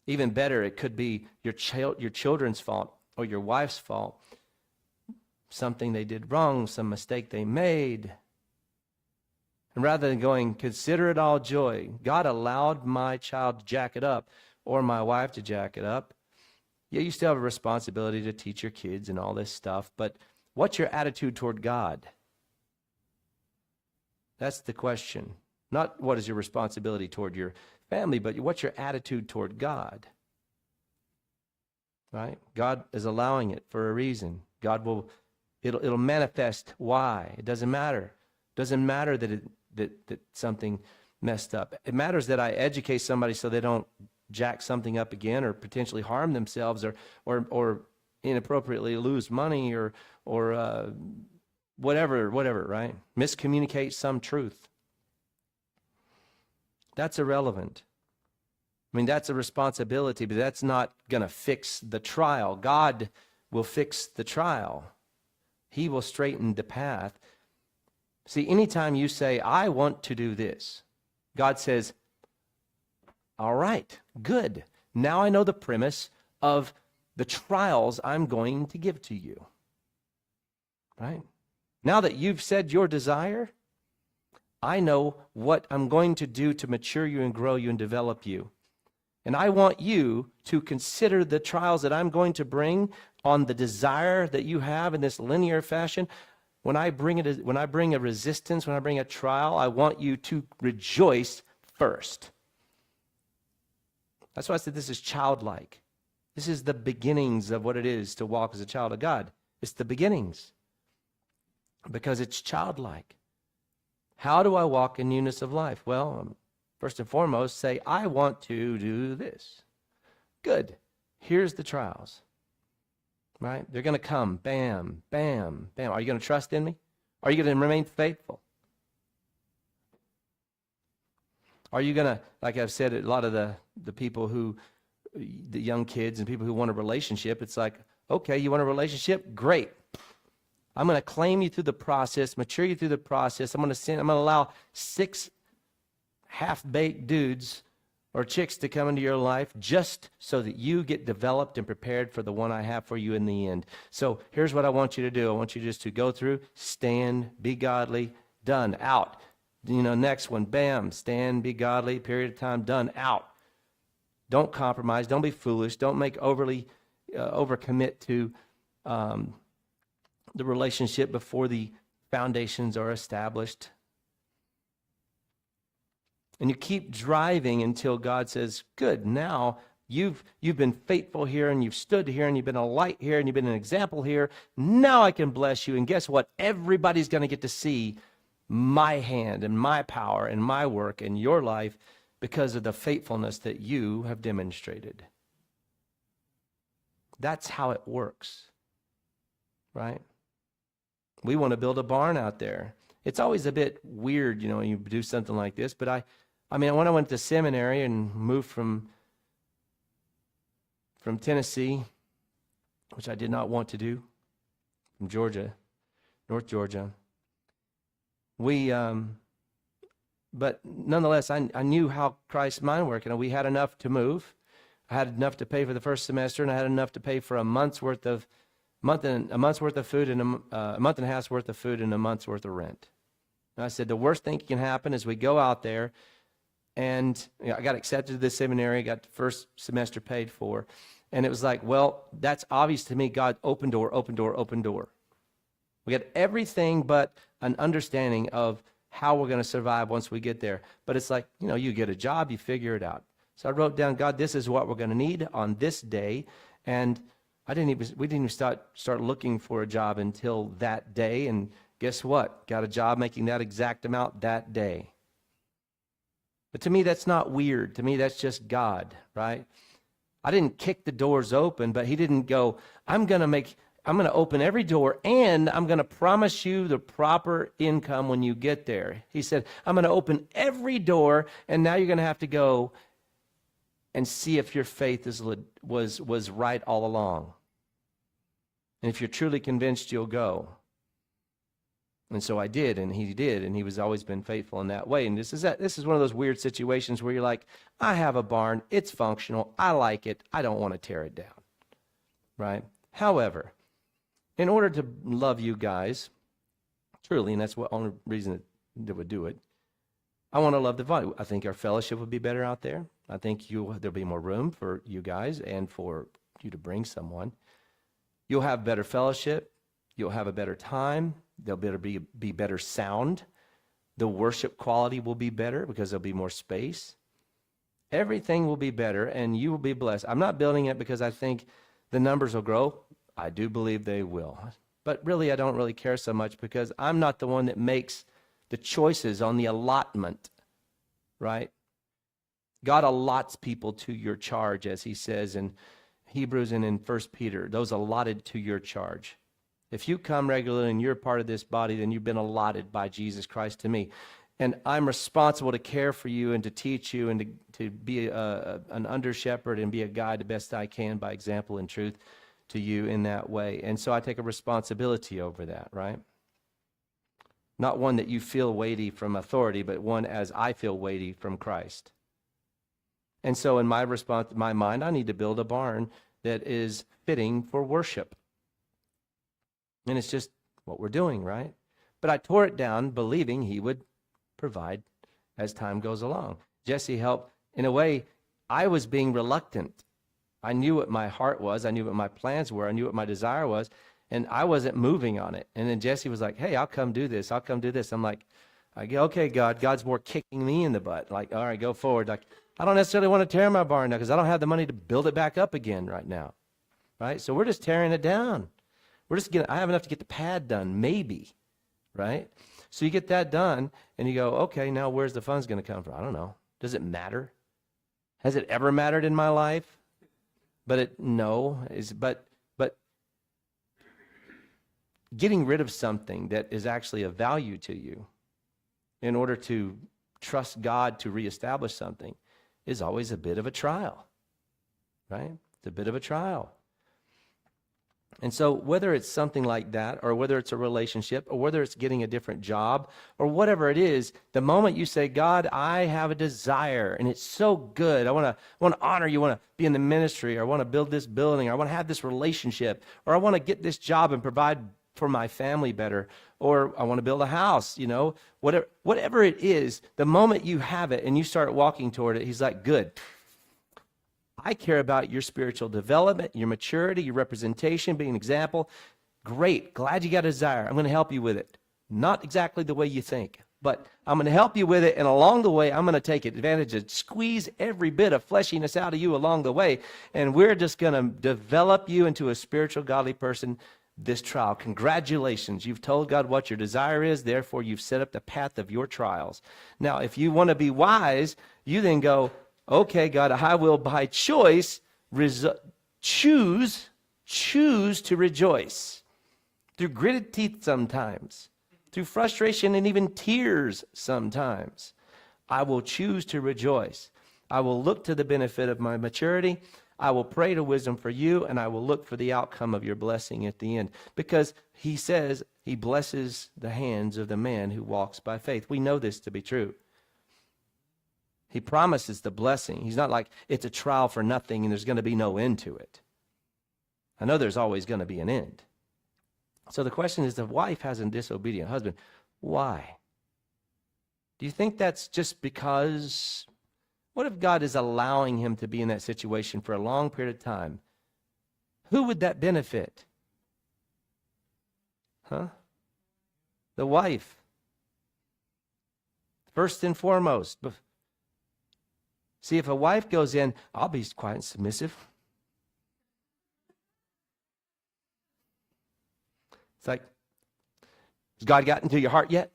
Even better, it could be your children's fault or your wife's fault. Something they did wrong, some mistake they made. And rather than going, consider it all joy, God allowed my child to jack it up or my wife to jack it up. Yeah, you still have a responsibility to teach your kids and all this stuff, but what's your attitude toward God? That's the question. Not what is your responsibility toward your family, but what's your attitude toward God? Right? God is allowing it for a reason. God will, it'll manifest why. It doesn't matter. It doesn't matter that something messed up. It matters that I educate somebody so they don't jack something up again or potentially harm themselves or inappropriately lose money or whatever, right? Miscommunicate some truth. That's irrelevant. I mean, that's a responsibility, but that's not going to fix the trial. God will fix the trial. He will straighten the path. See, anytime you say, I want to do this, God says, all right, good. Now I know the premise of the trials I'm going to give to you. Right? Now that you've said your desire, I know what I'm going to do to mature you and grow you and develop you. And I want you to consider the trials that I'm going to bring on the desire that you have in this linear fashion. When I bring a resistance, when I bring a trial, I want you to rejoice first. That's why I said this is childlike. This is the beginnings of what it is to walk as a child of God. It's the beginnings because it's childlike. How do I walk in newness of life? Well, first and foremost, say, I want to do this. Good. Here's the trials. Right? They're going to come. Bam, bam, bam. Are you going to trust in me? Are you going to remain faithful? Are you going to, like I've said, a lot of the people who, the young kids and people who want a relationship, it's like, okay, you want a relationship? Great. I'm going to claim you through the process, mature you through the process. I'm going to allow 6 half-baked dudes or chicks to come into your life just so that you get developed and prepared for the one I have for you in the end. So here's what I want you to do. I want you just to go through, stand, be godly, done, out. Next one, bam, stand, be godly, period of time, done, out. Don't compromise. Don't be foolish. Don't make overcommit to the relationship before the foundations are established. And you keep driving until God says, good, now you've been faithful here and you've stood here and you've been a light here and you've been an example here. Now I can bless you. And guess what? Everybody's going to get to see my hand and my power and my work in your life because of the faithfulness that you have demonstrated. That's how it works, right? We want to build a barn out there. It's always a bit weird, when you do something like this, but I mean, when I went to seminary and moved from Tennessee, which I did not want to do, from Georgia, North Georgia, but nonetheless, I knew how Christ's mind worked. We had enough to move. I had enough to pay for the first semester, and I had enough to pay for a month's worth of food and a month and a half's worth of food and a month's worth of rent. And I said, the worst thing that can happen is we go out there, and I got accepted to this seminary, got the first semester paid for, and it was like, well, that's obvious to me. God, open door, open door, open door. We got everything but an understanding of how we're going to survive once we get there. But it's like, you get a job, you figure it out. So I wrote down, God, this is what we're going to need on this day. And we didn't even start looking for a job until that day. And guess what? Got a job making that exact amount that day. But to me, that's not weird. To me, that's just God, right? I didn't kick the doors open, but he didn't go, I'm going to open every door, and I'm going to promise you the proper income when you get there. He said, I'm going to open every door, and now you're going to have to go and see if your faith was right all along. And if you're truly convinced, you'll go. And so I did, and he did, and he was always been faithful in that way. And this is one of those weird situations where you're like, I have a barn, it's functional, I like it, I don't want to tear it down, right? However, in order to love you guys, truly, and that's the only reason that would do it, I want to love the body. I think our fellowship would be better out there. I think there'll be more room for you guys and for you to bring someone. You'll have better fellowship. You'll have a better time. There'll be better sound. The worship quality will be better because there'll be more space. Everything will be better, and you will be blessed. I'm not building it because I think the numbers will grow. I do believe they will. But really, I don't really care so much because I'm not the one that makes the choices on the allotment, right? God allots people to your charge, as he says in Hebrews and in 1 Peter, those allotted to your charge. If you come regularly and you're part of this body, then you've been allotted by Jesus Christ to me. And I'm responsible to care for you and to teach you and to be an under shepherd and be a guide the best I can by example and truth to you in that way. And so I take a responsibility over that, right? Not one that you feel weighty from authority, but one as I feel weighty from Christ. And so in my response, my mind, I need to build a barn that is fitting for worship. And it's just what we're doing, right? But I tore it down believing he would provide as time goes along. Jesse helped. In a way, I was being reluctant. I knew what my heart was. I knew what my plans were. I knew what my desire was. And I wasn't moving on it. And then Jesse was like, hey, I'll come do this. I'll come do this. I'm like, okay, God. God's more kicking me in the butt. Like, all right, go forward. Like, I don't necessarily want to tear my barn now because I don't have the money to build it back up again right now. Right? So we're just tearing it down. I have enough to get the pad done, maybe. Right? So you get that done, and you go, okay, now where's the funds going to come from? I don't know. Does it matter? Has it ever mattered in my life? But getting rid of something that is actually of value to you in order to trust God to reestablish something is always a bit of a trial, right? It's a bit of a trial. And so whether it's something like that, or whether it's a relationship, or whether it's getting a different job, or whatever it is, the moment you say, God, I have a desire, and it's so good. I want to honor you. I want to be in the ministry, or I want to build this building, or I want to have this relationship, or I want to get this job and provide for my family better, or I want to build a house, whatever it is, the moment you have it and you start walking toward it, he's like, good. I care about your spiritual development, your maturity, your representation, being an example. Great. Glad you got a desire. I'm going to help you with it. Not exactly the way you think, but I'm going to help you with it. And along the way, I'm going to take advantage and squeeze every bit of fleshiness out of you along the way. And we're just going to develop you into a spiritual, godly person this trial. Congratulations. You've told God what your desire is. Therefore, you've set up the path of your trials. Now, if you want to be wise, you then go, okay, God, I will by choice choose to rejoice. Through gritted teeth sometimes, through frustration and even tears sometimes, I will choose to rejoice. I will look to the benefit of my maturity. I will pray to wisdom for you, and I will look for the outcome of your blessing at the end. Because he says he blesses the hands of the man who walks by faith. We know this to be true. He promises the blessing. He's not like it's a trial for nothing and there's going to be no end to it. I know there's always going to be an end. So the question is, the wife has a disobedient husband. Why? Do you think that's just because? What if God is allowing him to be in that situation for a long period of time? Who would that benefit? The wife. First and foremost. See, if a wife goes in, I'll be quiet and submissive. It's like, has God gotten into your heart yet?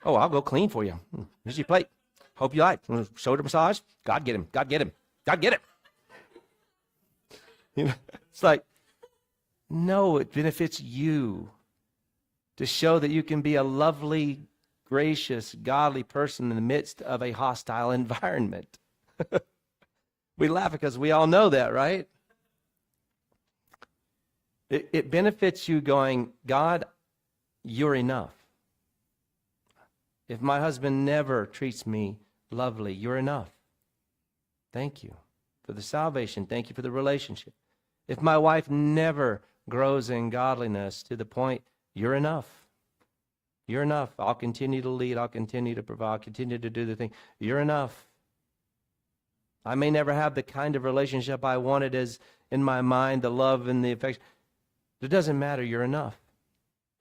Oh, I'll go clean for you. Here's your plate. Hope you like. Shoulder massage. God get him. God get him. God get him. It's like, no, it benefits you to show that you can be a lovely, gracious, godly person in the midst of a hostile environment. We laugh because we all know that, right? It benefits you going, God, you're enough. If my husband never treats me lovely, you're enough. Thank you for the salvation. Thank you for the relationship. If my wife never grows in godliness to the point, you're enough. You're enough. I'll continue to lead. I'll continue to provide. I'll continue to do the thing. You're enough. I may never have the kind of relationship I wanted as in my mind, the love and the affection. It doesn't matter. You're enough.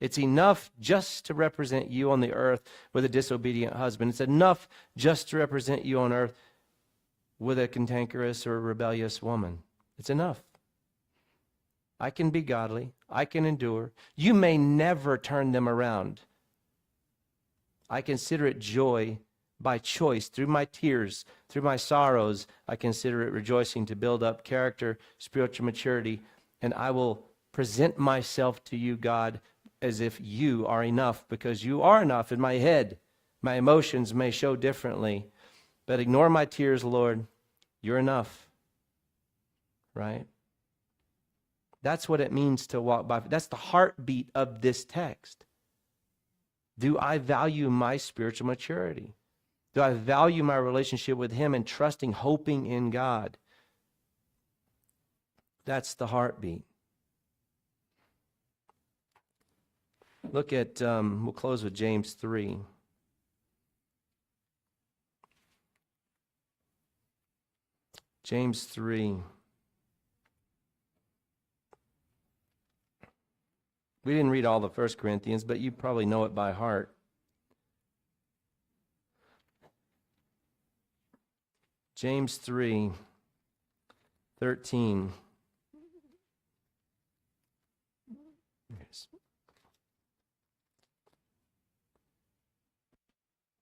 It's enough just to represent you on the earth with a disobedient husband. It's enough just to represent you on earth with a cantankerous or rebellious woman. It's enough. I can be godly. I can endure. You may never turn them around. I consider it joy by choice, through my tears, through my sorrows. I consider it rejoicing to build up character, spiritual maturity, and I will present myself to you, God, as if you are enough, because you are enough in my head. My emotions may show differently, but ignore my tears, Lord. You're enough, right? That's what it means to walk by. That's the heartbeat of this text. Do I value my spiritual maturity? Do I value my relationship with him and trusting, hoping in God? That's the heartbeat. Look at, we'll close with James 3. James 3. We didn't read all the 1 Corinthians, but you probably know it by heart. James 3:13.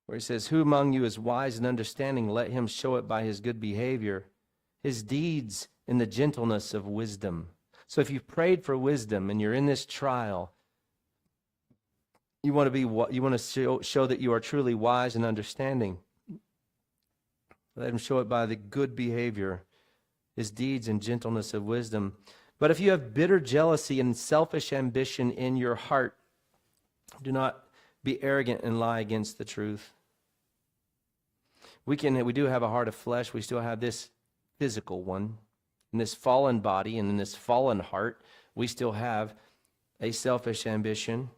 Where he says, who among you is wise and understanding? Let him show it by his good behavior, his deeds in the gentleness of wisdom. So if you've prayed for wisdom and you're in this trial, you want to show that you are truly wise and understanding. Let him show it by the good behavior, his deeds and gentleness of wisdom. But if you have bitter jealousy and selfish ambition in your heart, do not be arrogant and lie against the truth. We do have a heart of flesh. We still have this physical one. In this fallen body and in this fallen heart, we still have a selfish ambition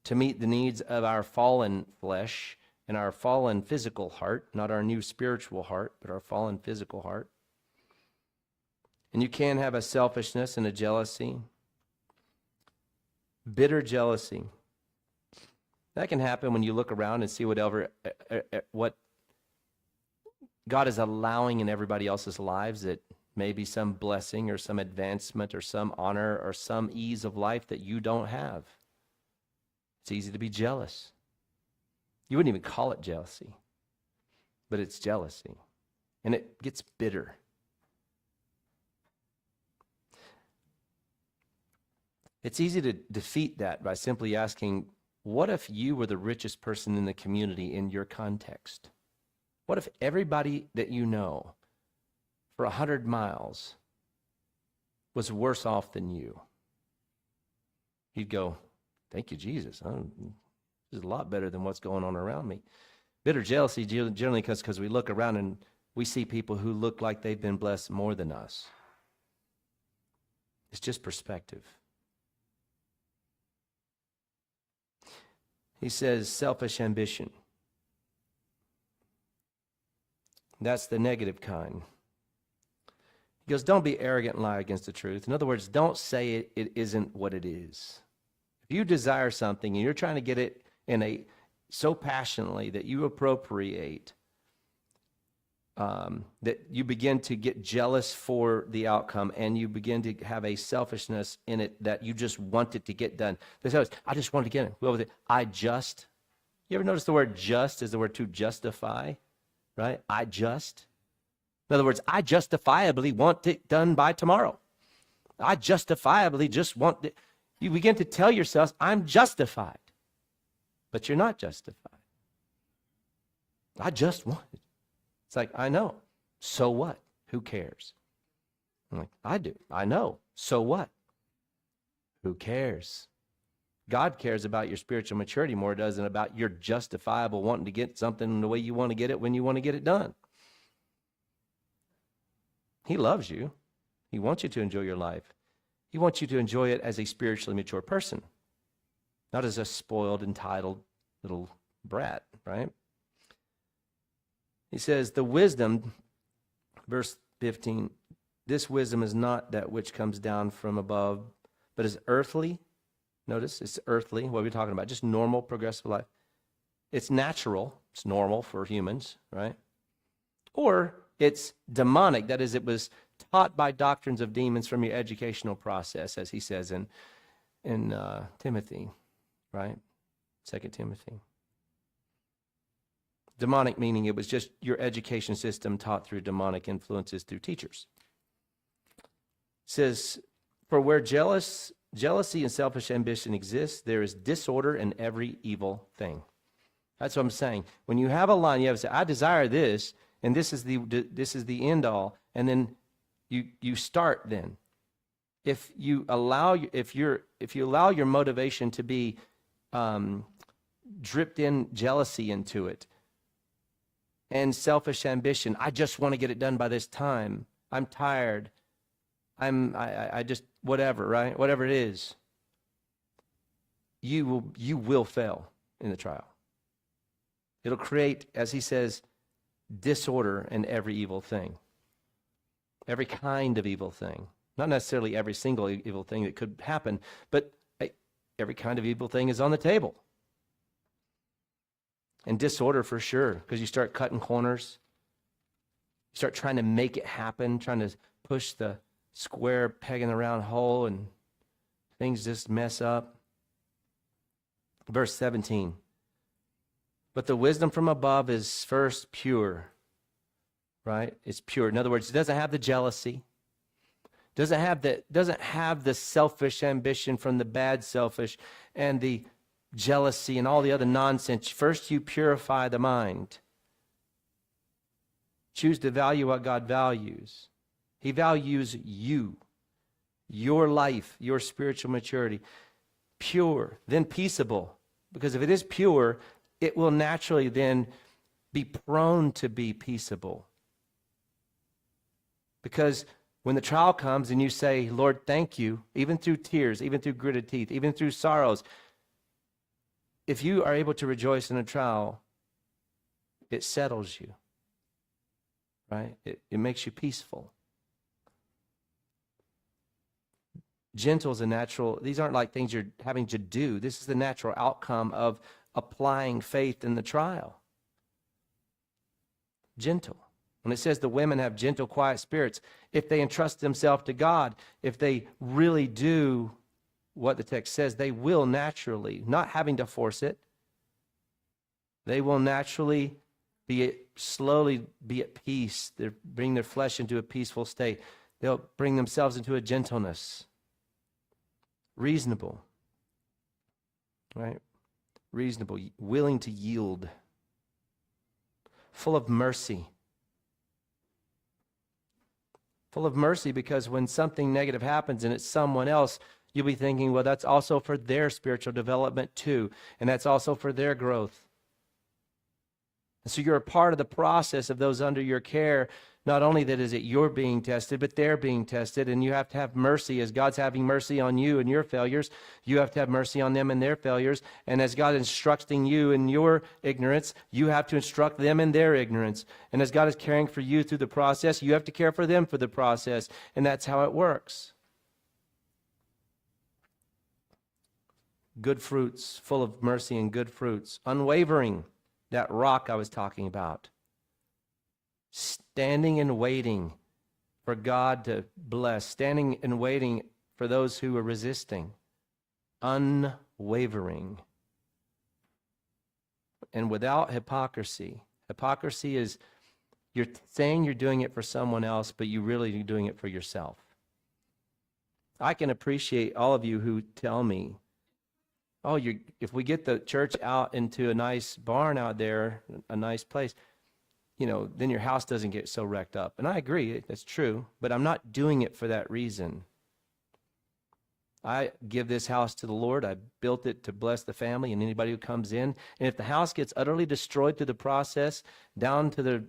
to meet the needs of our fallen flesh and our fallen physical heart, not our new spiritual heart, but our fallen physical heart. And you can have a selfishness and a jealousy, bitter jealousy. That can happen when you look around and see what God is allowing in everybody else's lives, that maybe some blessing or some advancement or some honor or some ease of life that you don't have. It's easy to be jealous. You wouldn't even call it jealousy, but it's jealousy. And it gets bitter. It's easy to defeat that by simply asking, what if you were the richest person in the community in your context? What if everybody that you know for 100 miles was worse off than you? You'd go, thank you, Jesus. This is a lot better than what's going on around me. Bitter jealousy generally because we look around and we see people who look like they've been blessed more than us. It's just perspective. He says selfish ambition. That's the negative kind. He goes, don't be arrogant and lie against the truth. In other words, don't say it isn't what it is. If you desire something and you're trying to get it so passionately that you appropriate, that you begin to get jealous for the outcome and you begin to have a selfishness in it that you just want it to get done. I just want to get it. Well, with it. You ever notice the word just is the word to justify, right? In other words, I justifiably want it done by tomorrow. I justifiably just want it. You begin to tell yourself, I'm justified. But you're not justified. I just want it. It's like, I know. So what? Who cares? I'm like, I do. I know. So what? Who cares? God cares about your spiritual maturity more than about your justifiable wanting to get something the way you want to get it when you want to get it done. He loves you. He wants you to enjoy your life. He wants you to enjoy it as a spiritually mature person, not as a spoiled, entitled little brat, right? He says, the wisdom, verse 15, this wisdom is not that which comes down from above, but is earthly, Notice it's earthly, what are we talking about? Just normal, progressive life. It's natural. It's normal for humans, right? Or it's demonic. That is, it was taught by doctrines of demons from your educational process, as he says in Timothy, right? 2 Timothy. Demonic meaning it was just your education system taught through demonic influences through teachers. It says, for where jealousy and selfish ambition exist, there is disorder in every evil thing. That's what I'm saying. When you have a line, you have to say, I desire this, and this is the end all, and then you start then. If you allow your motivation to be dripped in jealousy into it, and selfish ambition, I just want to get it done by this time. I'm tired. I just whatever, right? Whatever it is, you will fail in the trial. It'll create, as he says, disorder in every evil thing. Every kind of evil thing. Not necessarily every single evil thing that could happen, but every kind of evil thing is on the table. And disorder for sure, because you start cutting corners. You start trying to make it happen, trying to push the square peg in the round hole, and things just mess up. Verse 17. But the wisdom from above is first pure, right? It's pure. In other words, it doesn't have the jealousy. Doesn't have the selfish ambition from the bad selfish and the jealousy and all the other nonsense. First, you purify the mind. Choose to value what God values. He values you, your life, your spiritual maturity. Pure, then peaceable. Because if it is pure, it will naturally then be prone to be peaceable. Because when the trial comes and you say, Lord, thank you, even through tears, even through gritted teeth, even through sorrows, if you are able to rejoice in a trial, it settles you, right? It makes you peaceful. Gentle is a natural, these aren't like things you're having to do. This is the natural outcome of applying faith in the trial. Gentle. When it says the women have gentle, quiet spirits, if they entrust themselves to God, if they really do what the text says, they will naturally, not having to force it, they will naturally slowly be at peace. They bring their flesh into a peaceful state. They'll bring themselves into a gentleness. Reasonable. Right? Reasonable, willing to yield. Full of mercy. Full of mercy because when something negative happens and it's someone else, you'll be thinking, well, that's also for their spiritual development too. And that's also for their growth. And so you're a part of the process of those under your care. Not only that is it you're being tested, but they're being tested. And you have to have mercy. As God's having mercy on you and your failures, you have to have mercy on them and their failures. And as God is instructing you in your ignorance, you have to instruct them in their ignorance. And as God is caring for you through the process, you have to care for them for the process. And that's how it works. Good fruits, full of mercy and good fruits. Unwavering, that rock I was talking about. Standing and waiting for God to bless. Standing and waiting for those who are resisting. Unwavering. And without hypocrisy. Hypocrisy is you're saying you're doing it for someone else, but you really are doing it for yourself. I can appreciate all of you who tell me, oh, if we get the church out into a nice barn out there, a nice place, then your house doesn't get so wrecked up. And I agree, that's true, but I'm not doing it for that reason. I give this house to the Lord. I built it to bless the family and anybody who comes in. And if the house gets utterly destroyed through the process, down to the,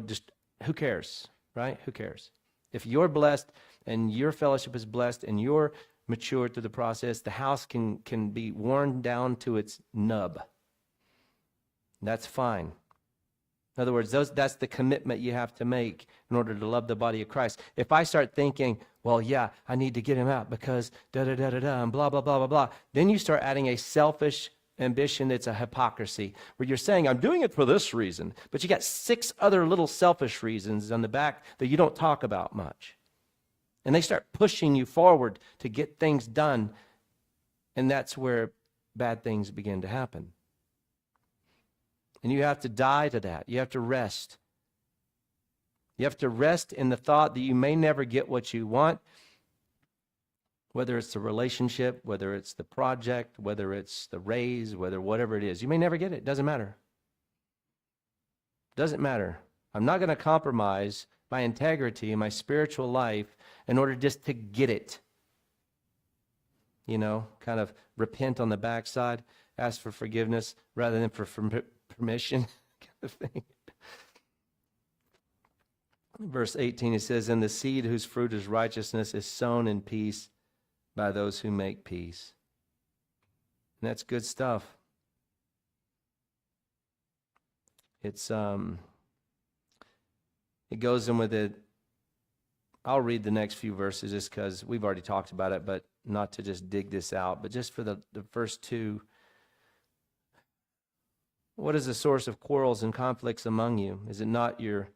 just who cares, right? Who cares? If you're blessed and your fellowship is blessed and you're mature through the process, the house can be worn down to its nub. That's fine. In other words, that's the commitment you have to make in order to love the body of Christ. If I start thinking, well, yeah, I need to get him out because da-da-da-da-da and blah, blah, blah, blah, blah, then you start adding a selfish ambition that's a hypocrisy, where you're saying, I'm doing it for this reason, but you got 6 other little selfish reasons on the back that you don't talk about much. And they start pushing you forward to get things done, and that's where bad things begin to happen. And you have to die to that. You have to rest. You have to rest in the thought that you may never get what you want, whether it's the relationship, whether it's the project, whether it's the raise, whatever it is. You may never get it. Doesn't matter. Doesn't matter. I'm not going to compromise my integrity and my spiritual life in order just to get it. You know, kind of repent on the backside, ask for forgiveness rather than for permission kind of thing. Verse 18, it says, and the seed whose fruit is righteousness is sown in peace by those who make peace. And that's good stuff. It goes in with it. I'll read the next few verses just because we've already talked about it, but not to just dig this out, but just for the first 2. What is the source of quarrels and conflicts among you? Is it not the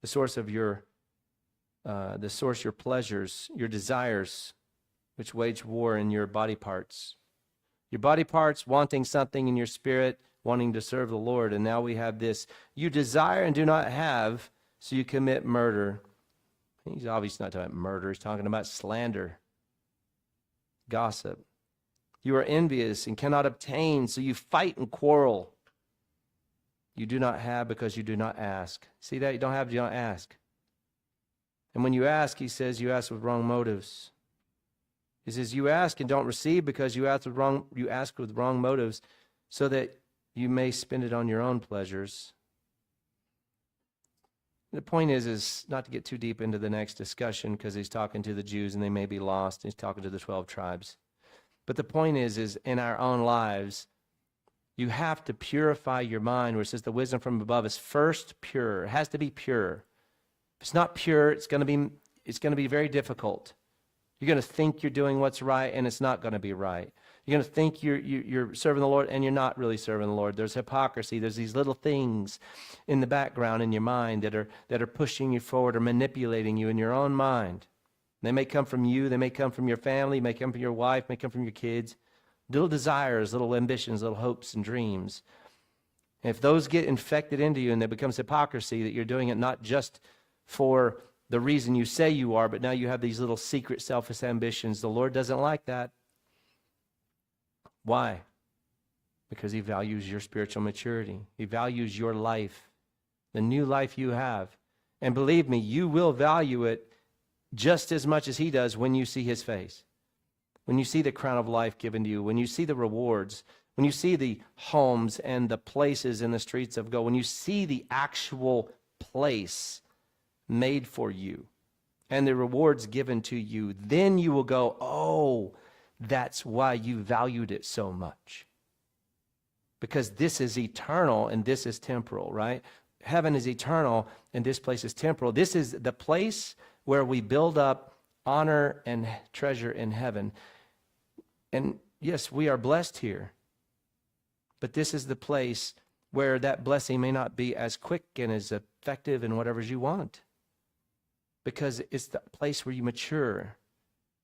source of your pleasures, your desires, which wage war in your body parts? Your body parts wanting something in your spirit, wanting to serve the Lord. And now we have this, you desire and do not have, so you commit murder. He's obviously not talking about murder. He's talking about slander, gossip. You are envious and cannot obtain, so you fight and quarrel. You do not have because you do not ask. See that? You don't have, you don't ask. And when you ask, he says, you ask with wrong motives. He says, you ask and don't receive because you ask with wrong motives, so that you may spend it on your own pleasures. The point is not to get too deep into the next discussion, because he's talking to the Jews and they may be lost. He's talking to the 12 tribes. But the point is in our own lives, you have to purify your mind, where it says the wisdom from above is first pure. It has to be pure. If it's not pure, it's going to be very difficult. You're going to think you're doing what's right, and it's not going to be right. You're going to think you're serving the Lord, and you're not really serving the Lord. There's hypocrisy. There's these little things in the background in your mind that are pushing you forward or manipulating you in your own mind. They may come from you. They may come from your family. May come from your wife. May come from your kids. Little desires, little ambitions, little hopes and dreams. And if those get infected into you and it becomes hypocrisy, that you're doing it not just for the reason you say you are, but now you have these little secret selfish ambitions, the Lord doesn't like that. Why? Because he values your spiritual maturity. He values your life, the new life you have. And believe me, you will value it just as much as he does when you see his face. When you see the crown of life given to you, when you see the rewards, when you see the homes and the places in the streets of gold, when you see the actual place made for you and the rewards given to you, then you will go, oh, that's why you valued it so much. Because this is eternal and this is temporal, right? Heaven is eternal and this place is temporal. This is the place where we build up honor and treasure in heaven. And yes, we are blessed here. But this is the place where that blessing may not be as quick and as effective and whatever you want. Because it's the place where you mature.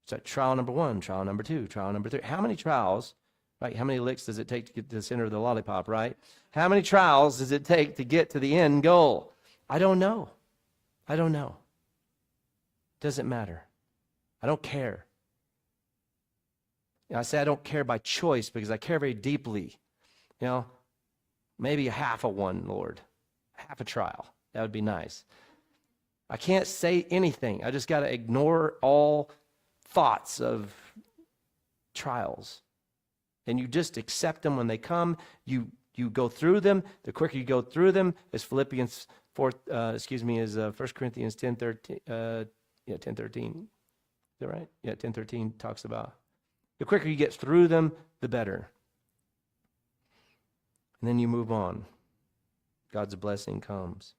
It's like trial number 1, trial number 2, trial number 3. How many trials, right? How many licks does it take to get to the center of the lollipop, right? How many trials does it take to get to the end goal? I don't know. I don't know. Doesn't matter. I don't care. I say I don't care by choice because I care very deeply. Maybe half of one, Lord. Half a trial. That would be nice. I can't say anything. I just got to ignore all thoughts of trials. And you just accept them when they come. You go through them. The quicker you go through them, as Philippians 4, as 1 Corinthians 10:13, 10:13. Is that right? Yeah, 10:13 talks about. The quicker you get through them, the better. And then you move on. God's blessing comes.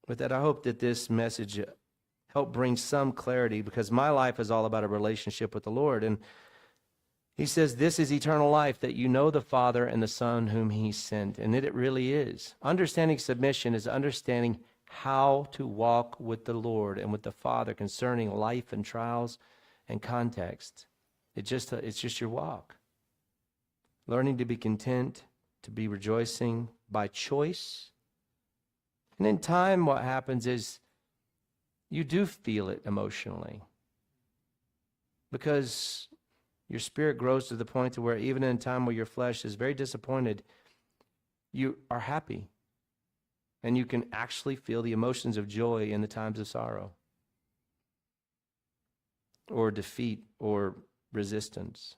With that, I hope that this message helped bring some clarity, because my life is all about a relationship with the Lord. And he says, this is eternal life, that you know the Father and the Son whom he sent. And it really is. Understanding submission is understanding how to walk with the Lord and with the Father concerning life and trials and context. It's just your walk. Learning to be content, to be rejoicing by choice. And in time, what happens is you do feel it emotionally, because your spirit grows to the point to where even in a time where your flesh is very disappointed, you are happy. And you can actually feel the emotions of joy in the times of sorrow or defeat or resistance.